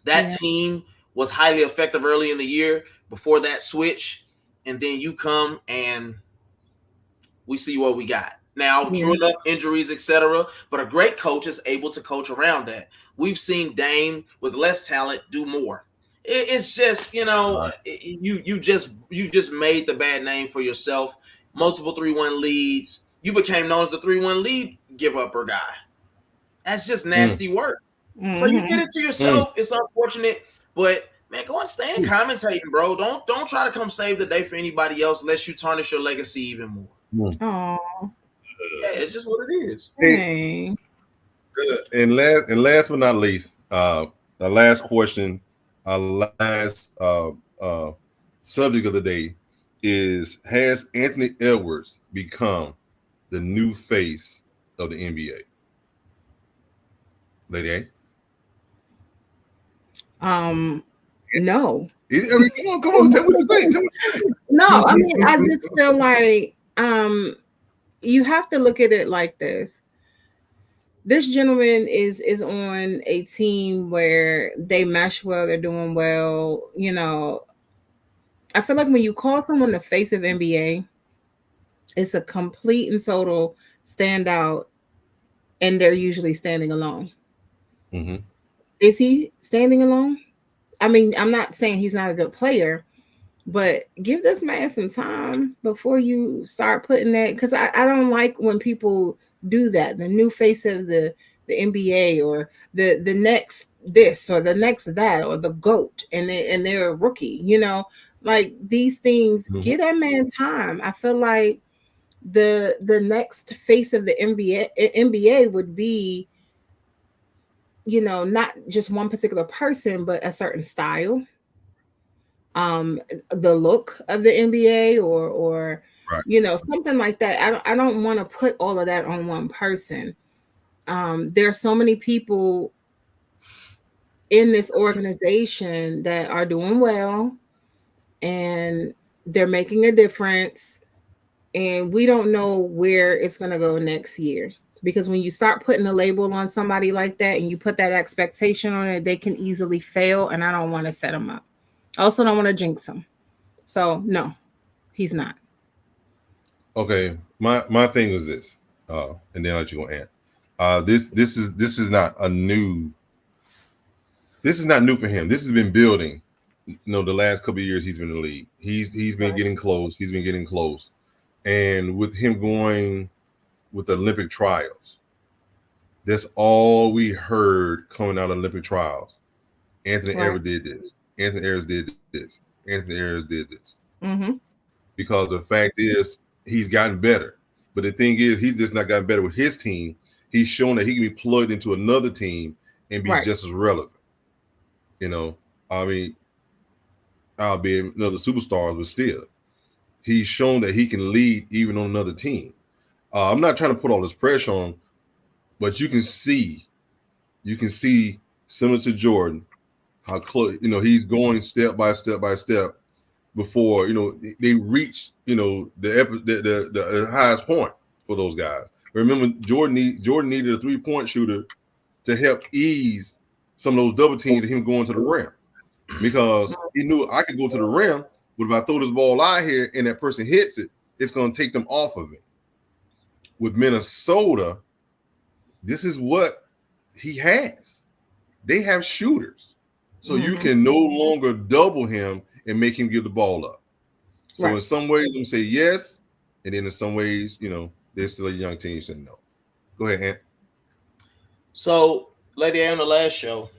That team was highly effective early in the year before that switch, and then you come and we see what we got. Now, true enough, injuries, etc., but a great coach is able to coach around that. We've seen Dame with less talent do more. It's just, you just made the bad name for yourself. Multiple 3-1 leads. You became known as the 3-1 lead give-upper guy. That's just nasty work. So you did it to yourself. It's unfortunate, but man, go and stay in commentating, bro. Don't try to come save the day for anybody else unless you tarnish your legacy even more. Oh, Yeah, it's just what it is. hey. And last but not least, the last question, our last subject of the day is: has Anthony Edwards become the new face of the NBA? Lady A? No. Come on, tell me what you think. No, I mean, I just feel like you have to look at it like this. this gentleman is on a team where they mesh well, they're doing well. You know, I feel like when you call someone the face of NBA, it's a complete and total standout, and they're usually standing alone. Mm-hmm. Is he standing alone? I mean, I'm not saying he's not a good player, but give this man some time before you start putting that, because I don't like when people do that. The new face of the NBA, or the next this or the next that, or the GOAT, and they're a rookie, you know, like these things, Mm-hmm. give that man time. I feel like the next face of the NBA would be, you know, not just one particular person, but a certain style, um the look of the NBA, or Right. you know, something like that. I don't want to put all of that on one person. There are so many people in this organization that are doing well, and they're making a difference, and we don't know where it's going to go next year, because when you start putting a label on somebody like that and you put that expectation on it, they can easily fail, and I don't want to set them up. I also don't want to jinx them. So no, he's not. Okay. My thing was this, and then I'll let you go, Ant. This is not a new. This is not new for him. This has been building. You know, the last couple of years he's been in the league. He's been Right. getting close. He's been getting close, and with him going with the Olympic trials, that's all we heard coming out of Olympic trials. Anthony Right. Edwards did this. Anthony Edwards did this. Anthony Edwards did this. Mm-hmm. Because the fact is, he's gotten better. But the thing is, he's just not gotten better with his team. He's shown that he can be plugged into another team and be Right. just as relevant. You know, I mean, albeit another superstars, but still, he's shown that he can lead even on another team. I'm not trying to put all this pressure on him, but you can see, similar to Jordan, how close, you know, he's going step by step by step before, you know, they reach, you know, the highest point for those guys. Remember, Jordan needed a 3-point shooter to help ease some of those double teams of him going to the rim, because he knew I could go to the rim, but if I throw this ball out here and that person hits it, it's going to take them off of me. With Minnesota, this is what he has. They have shooters. So you Mm-hmm. can no longer double him and make him give the ball up. So Right. in some ways, I'm say yes, and then in some ways, you know, there's still a young team saying no. Go ahead, Ant. So, Lady A, on the last show,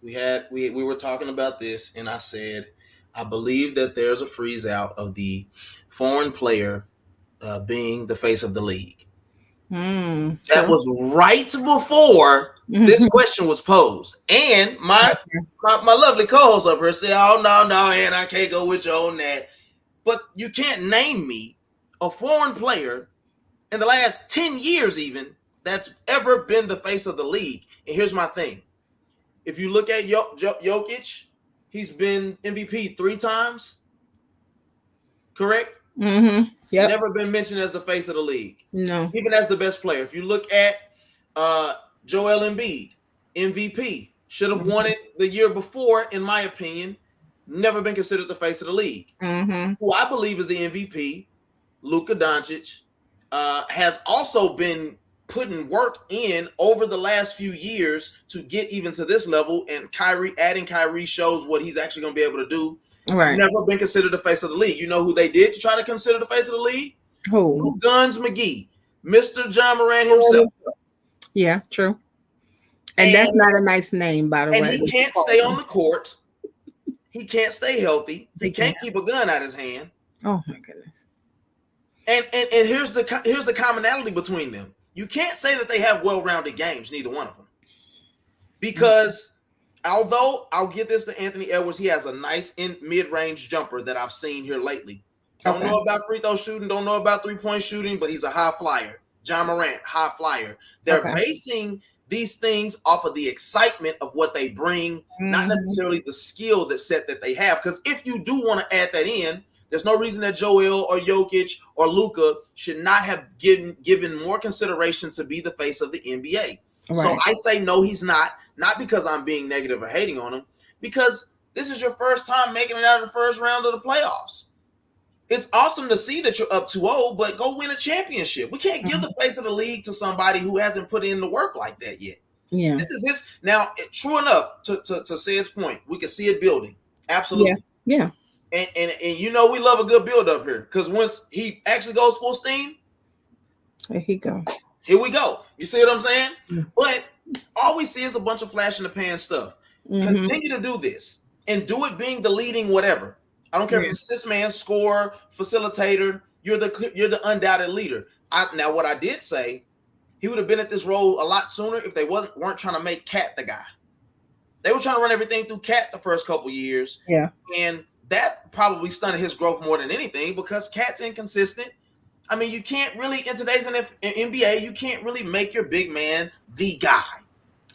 we were talking about this, and I said I believe that there's a freeze out of the foreign player being the face of the league. That True. was right before this question was posed, and my lovely co-host up here said, "Oh no, and I can't go with you on that." But you can't name me a foreign player in the last 10 years even that's ever been the face of the league. And here's my thing. If you look at Jokic, he's been MVP 3 times. Correct? Mm-hmm. Yep. Never been mentioned as the face of the league. No. Even as the best player. If you look at Joel Embiid, MVP, should have won it the year before, in my opinion. Never been considered the face of the league. Mm-hmm. Who I believe is the MVP, Luka Doncic, has also been putting work in over the last few years to get even to this level. And adding Kyrie shows what he's actually going to be able to do. Right. Never been considered the face of the league. You know who they did to try to consider the face of the league? Who? Lou Guns McGee, Mr. John Moran himself. Yeah, true. And that's not a nice name, by the way. And he can't stay on the court. He can't stay healthy. He can't keep a gun out his hand. Oh my goodness. And here's the commonality between them. You can't say that they have well-rounded games, neither one of them. Because although I'll give this to Anthony Edwards, he has a nice mid-range jumper that I've seen here lately. Don't know about free throw shooting, don't know about three-point shooting, but he's a high flyer. John Morant, high flyer. They're basing these things off of the excitement of what they bring, not necessarily the skill that they have. Because if you do want to add that in, there's no reason that Joel or Jokic or Luka should not have given more consideration to be the face of the NBA. So I say no, he's not. Not because I'm being negative or hating on him, because this is your first time making it out of the first round of the playoffs. It's awesome to see that you're up 2-0, but go win a championship. We can't give the face of the league to somebody who hasn't put in the work like that yet. Yeah. This is his. Now, true enough, to Said's point, we can see it building. Absolutely. Yeah. And you know we love a good build up here, because once he actually goes full steam, There he go. here we go. You see what I'm saying? Mm. But all we see is a bunch of flash in the pan stuff. Continue to do this and do it being the leading whatever. I don't care if it's assist man, scorer, facilitator. You're the undoubted leader. Now what I did say, he would have been at this role a lot sooner if they weren't trying to make Cat the guy. They were trying to run everything through Cat the first couple years. Yeah. And that probably stunted his growth more than anything, because Cat's inconsistent. I mean, you can't really, in today's NBA, you can't really make your big man the guy.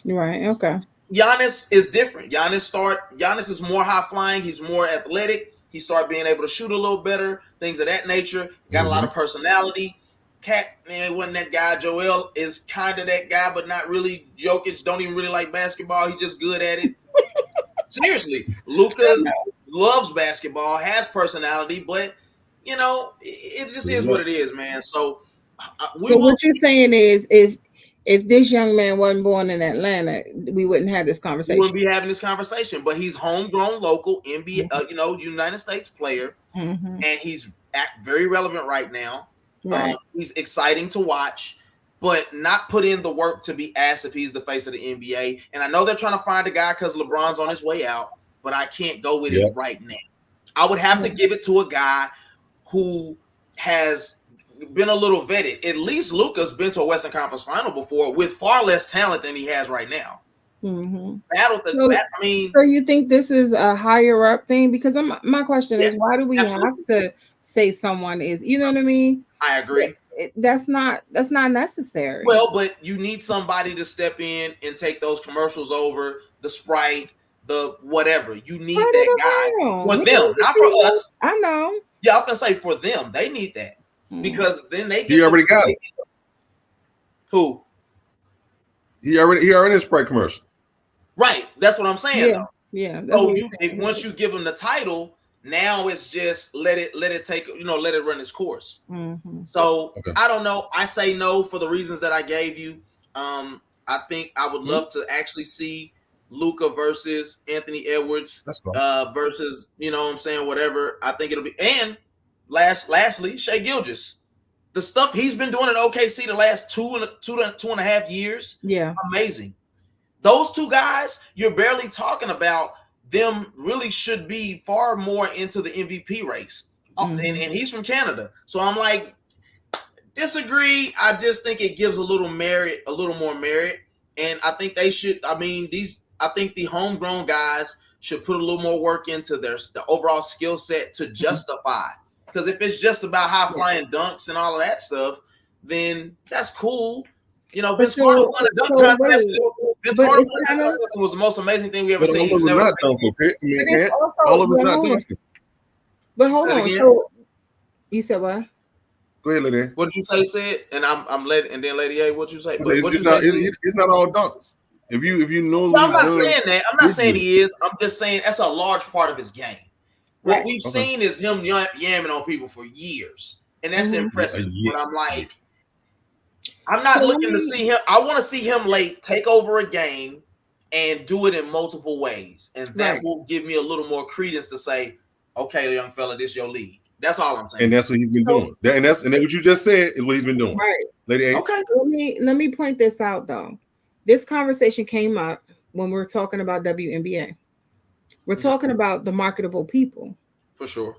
Right. Okay. Giannis is different. Giannis is more high flying. He's more athletic. He started being able to shoot a little better, things of that nature. Got a lot of personality. Cat, man, wasn't that guy. Joel is kind of that guy, but not really. Jokic don't even really like basketball. He's just good at it. Seriously, Luka loves basketball, has personality, but you know, it just is what it is, man. So what you're saying is, if this young man wasn't born in Atlanta, we wouldn't have this conversation. We wouldn't be having this conversation. But he's homegrown, local NBA, United States player, and he's very relevant right now. Right. He's exciting to watch, but not put in the work to be asked if he's the face of the NBA. And I know they're trying to find a guy because LeBron's on his way out, but I can't go with it right now. I would have to give it to a guy who has been a little vetted. At least Luka's been to a Western Conference final before with far less talent than he has right now. So you think this is a higher up thing? Because my question is, why do we have to say someone is? You know what I mean? I agree. That's not necessary. Well, but you need somebody to step in and take those commercials over, the Sprite, the whatever. You need that guy for them, not for us. I know. Yeah, I was gonna say for them, they need that. Because then they he already got it. Who? He already in Sprite commercial. Right. That's what I'm saying. Yeah. Yeah. So once you give him the title, now it's just let it take, let it run its course. So I don't know. I say no for the reasons that I gave you. I think I would love to actually see Luka versus Anthony Edwards versus, whatever. I think it'll be. And lastly, Shai Gilgeous. The stuff he's been doing at OKC the last two and a half years. Yeah. Amazing. Those two guys, you're barely talking about them, really should be far more into the MVP race. And he's from Canada. So I'm like, disagree. I just think it gives a little more merit. And I think they should, I think the homegrown guys should put a little more work into the overall skill set to justify. Because if it's just about high flying dunks and all of that stuff, then that's cool. Vince Carter won a dunk contest. Vince Carter won a dunk contest was the most amazing thing we ever seen. All of it's not dunking. But hold on. So you said what? Go ahead, Lady A. What did you say, Sid? And I'm Lady, and then Lady A, what'd you say? It's not all dunks. If you know, I'm not saying that. I'm not saying he is. I'm just saying that's a large part of his game. What we've seen is him yamming on people for years, and that's impressive. But I'm like, I'm not looking to see him. I want to see him take over a game and do it in multiple ways, and that will give me a little more credence to say, okay, young fella, this your league. That's all I'm saying. And that's what he's been doing. And that's what you just said is what he's been doing. Right. Lady A. Okay. Let me point this out though. This conversation came up when we were talking about WNBA. We're talking about the marketable people. For sure.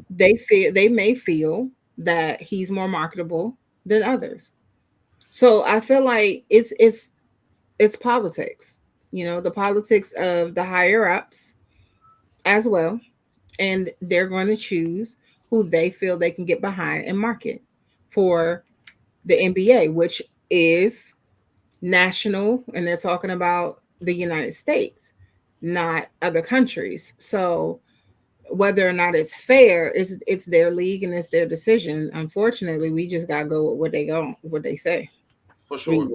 They may feel that he's more marketable than others. So I feel like it's politics, the politics of the higher ups as well. And they're going to choose who they feel they can get behind and market for the NBA, which is national. And they're talking about the United States, not other countries. So whether or not it's fair, it's their league and it's their decision. Unfortunately, we just gotta go with what they say. For sure.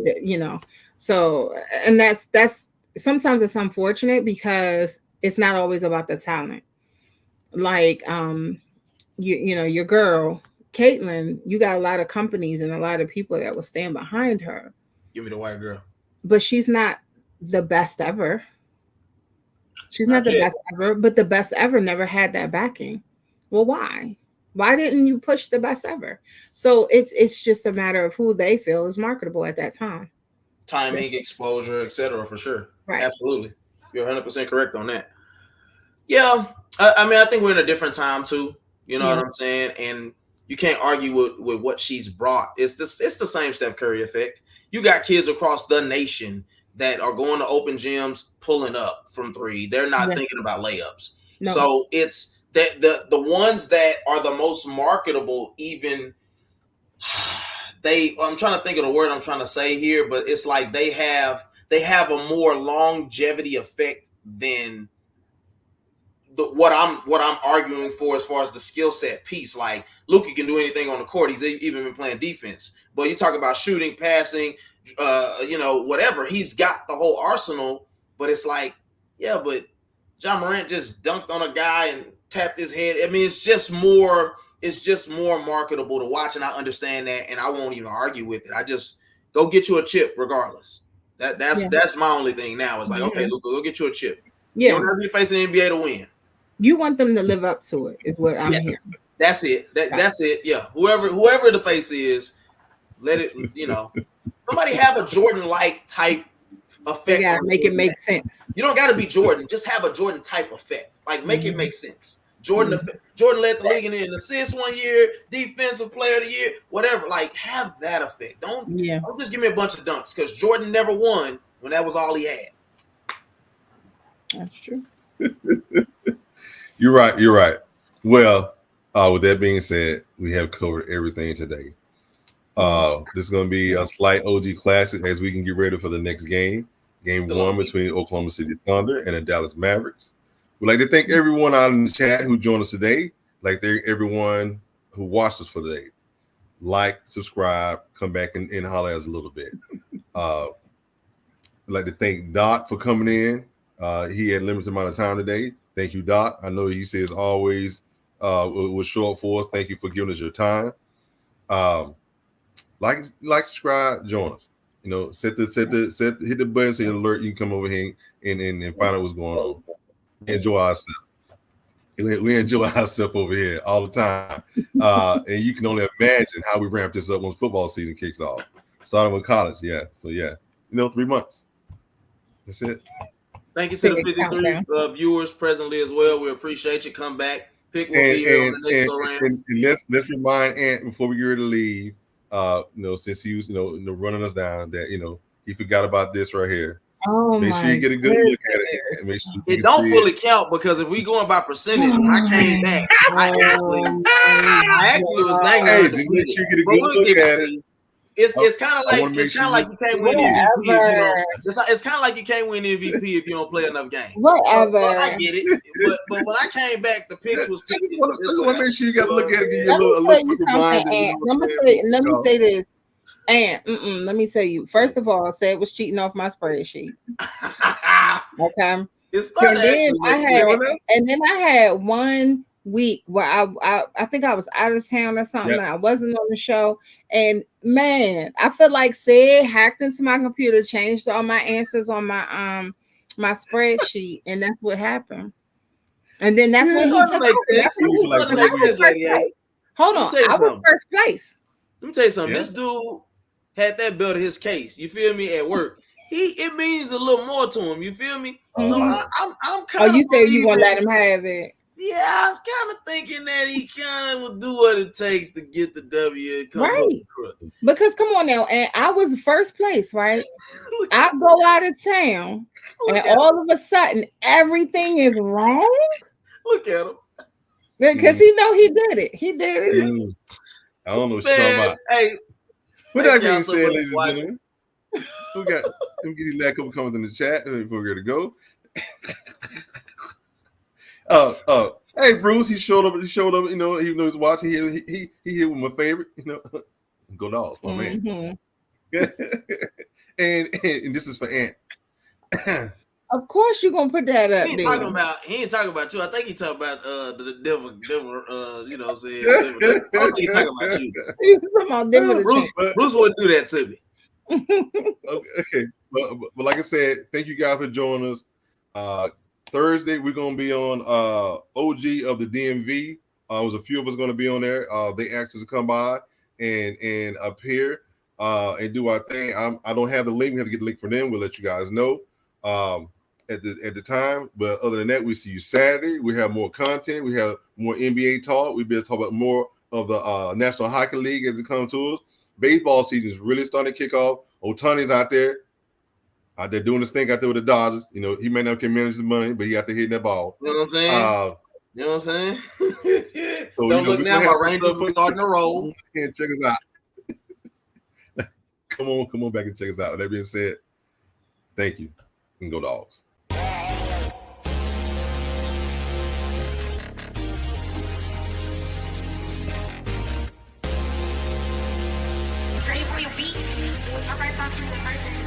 So, and that's sometimes it's unfortunate because it's not always about the talent. Like you know, your girl Caitlyn, you got a lot of companies and a lot of people that will stand behind her, Give me the white girl. but she's not the best ever. She's not Not the yet. best ever, but the best ever never had that backing. Well, why? Why didn't you push the best ever? So it's just a matter of who they feel is marketable at that time. Timing, exposure, etc. For sure. Right. Absolutely. You're 100% correct on that. Yeah. I mean, I think we're in a different time too. You know Yeah. what I'm saying? And you can't argue with what she's brought. It's the same Steph Curry effect. You got kids across the nation that are going to open gyms, pulling up from three. They're not Yeah. thinking about layups. No. So it's that the ones that are the most marketable, even I'm trying to think of the word I'm trying to say here, but it's like they have a more longevity effect than what I'm arguing for as far as the skill set piece. Like Luka can do anything on the court. He's even been playing defense. But you talk about shooting, passing, whatever. He's got the whole arsenal. But it's like, yeah, but John Morant just dunked on a guy and tapped his head. I mean, it's just more marketable to watch, and I understand that, and I won't even argue with it. I just go get you a chip regardless. That's my only thing now. It's like, okay, Luka, go get you a chip. You Yeah. don't have to be facing the NBA to win. You want them to live up to it, is what I'm hearing. That's it. That's it. Yeah. Whoever the face is, let it. Somebody have a Jordan-like type effect. You gotta make it make sense. You don't got to be Jordan. Just have a Jordan type effect. Like make it make sense. Jordan led the league in assists one year, defensive player of the year, whatever. Like have that effect. Don't just give me a bunch of dunks because Jordan never won when that was all he had. That's true. You're right. Well, with that being said, we have covered everything today. This is going to be a slight OG classic as we can get ready for the next game. Game one between Oklahoma City Thunder and the Dallas Mavericks. We'd like to thank everyone out in the chat who joined us today. Like everyone who watched us for the day. Like, subscribe, come back and holler at us a little bit. I'd like to thank Doc for coming in. He had a limited amount of time today. Thank you, Doc. I know he says always was short for us. Thank you for giving us your time. Like, subscribe, join us. Hit the button so you alert. You can come over here and find out what's going on. Enjoy ourselves. We enjoy ourselves over here all the time. And you can only imagine how we ramp this up once football season kicks off. Starting with college, yeah. So 3 months. That's it. Thank you to the 53 viewers presently as well. We appreciate you. Come back. Pick will be here on the next go round. And let's remind Ant before we get ready to leave. Since he was running us down, that he forgot about this right here. Oh, make sure you get a good look at it. And make sure it don't fully count because if we going by percentage, when I came back, I actually was dang. Hey, just make sure you get a good look at it. It's kind of like you can't win MVP. It's kind of like you can't win MVP if you don't play enough games. Whatever. So I get it, but when I came back, the picks was. I just want to make sure you got to look at it. Give you a Let me look. say this. And let me tell you. First of all, say it was cheating off my spreadsheet. Okay. And then I had 1 week where I think I was out of town or something. Yep. I wasn't on the show, and man, I feel like Sid hacked into my computer, changed all my answers on my my spreadsheet, and that's what happened. And then that's when he took over. Hold on, I was first place. Let me tell you something. Yeah. This dude had that belt in his case. You feel me? At work, it means a little more to him. You feel me? Mm-hmm. So I'm kind of. Oh, you said you want to let him have it. Yeah, I'm kind of thinking that he kind of will do what it takes to get the W. Right. Because come on now, and I was first place, right? I go out of town, and all of a sudden everything is wrong. Look at him. Because he know he did it. He did it. I don't know what you're talking about. Hey, with that being said, ladies and gentlemen, we got let me get these last couple comments in the chat before we get to go. Hey Bruce, he showed up. Even though he's watching, he here with my favorite. Go Dogs, my man. and this is for Ant. Of course, you're gonna put that up He there. ain't talking about you. I think he talking about the devil. You know what I'm saying? I don't think he talking about you. He's talking about them with the Bruce wouldn't do that to me. Okay, but like I said, thank you guys for joining us. Thursday we're gonna be on OG of the DMV. There's a few of us gonna be on there. They asked us to come by and appear and do our thing. I don't have the link. We have to get the link from them. We'll let you guys know at the time. But other than that, we see you Saturday. We have more content. We have more NBA talk. We'll be able to talk about more of the National Hockey League as it comes to us. Baseball season is really starting to kick off. Otani's out there doing his thing out there with the Dodgers. You know, he may not can manage the money, but he out there hitting that ball. You know what I'm saying? You know what I'm saying? So don't look now, my Rangers are starting to roll. And check us out. Come on back and check us out. With that being said, thank you. And go Dogs. Ready for your beats? All right, faster than person.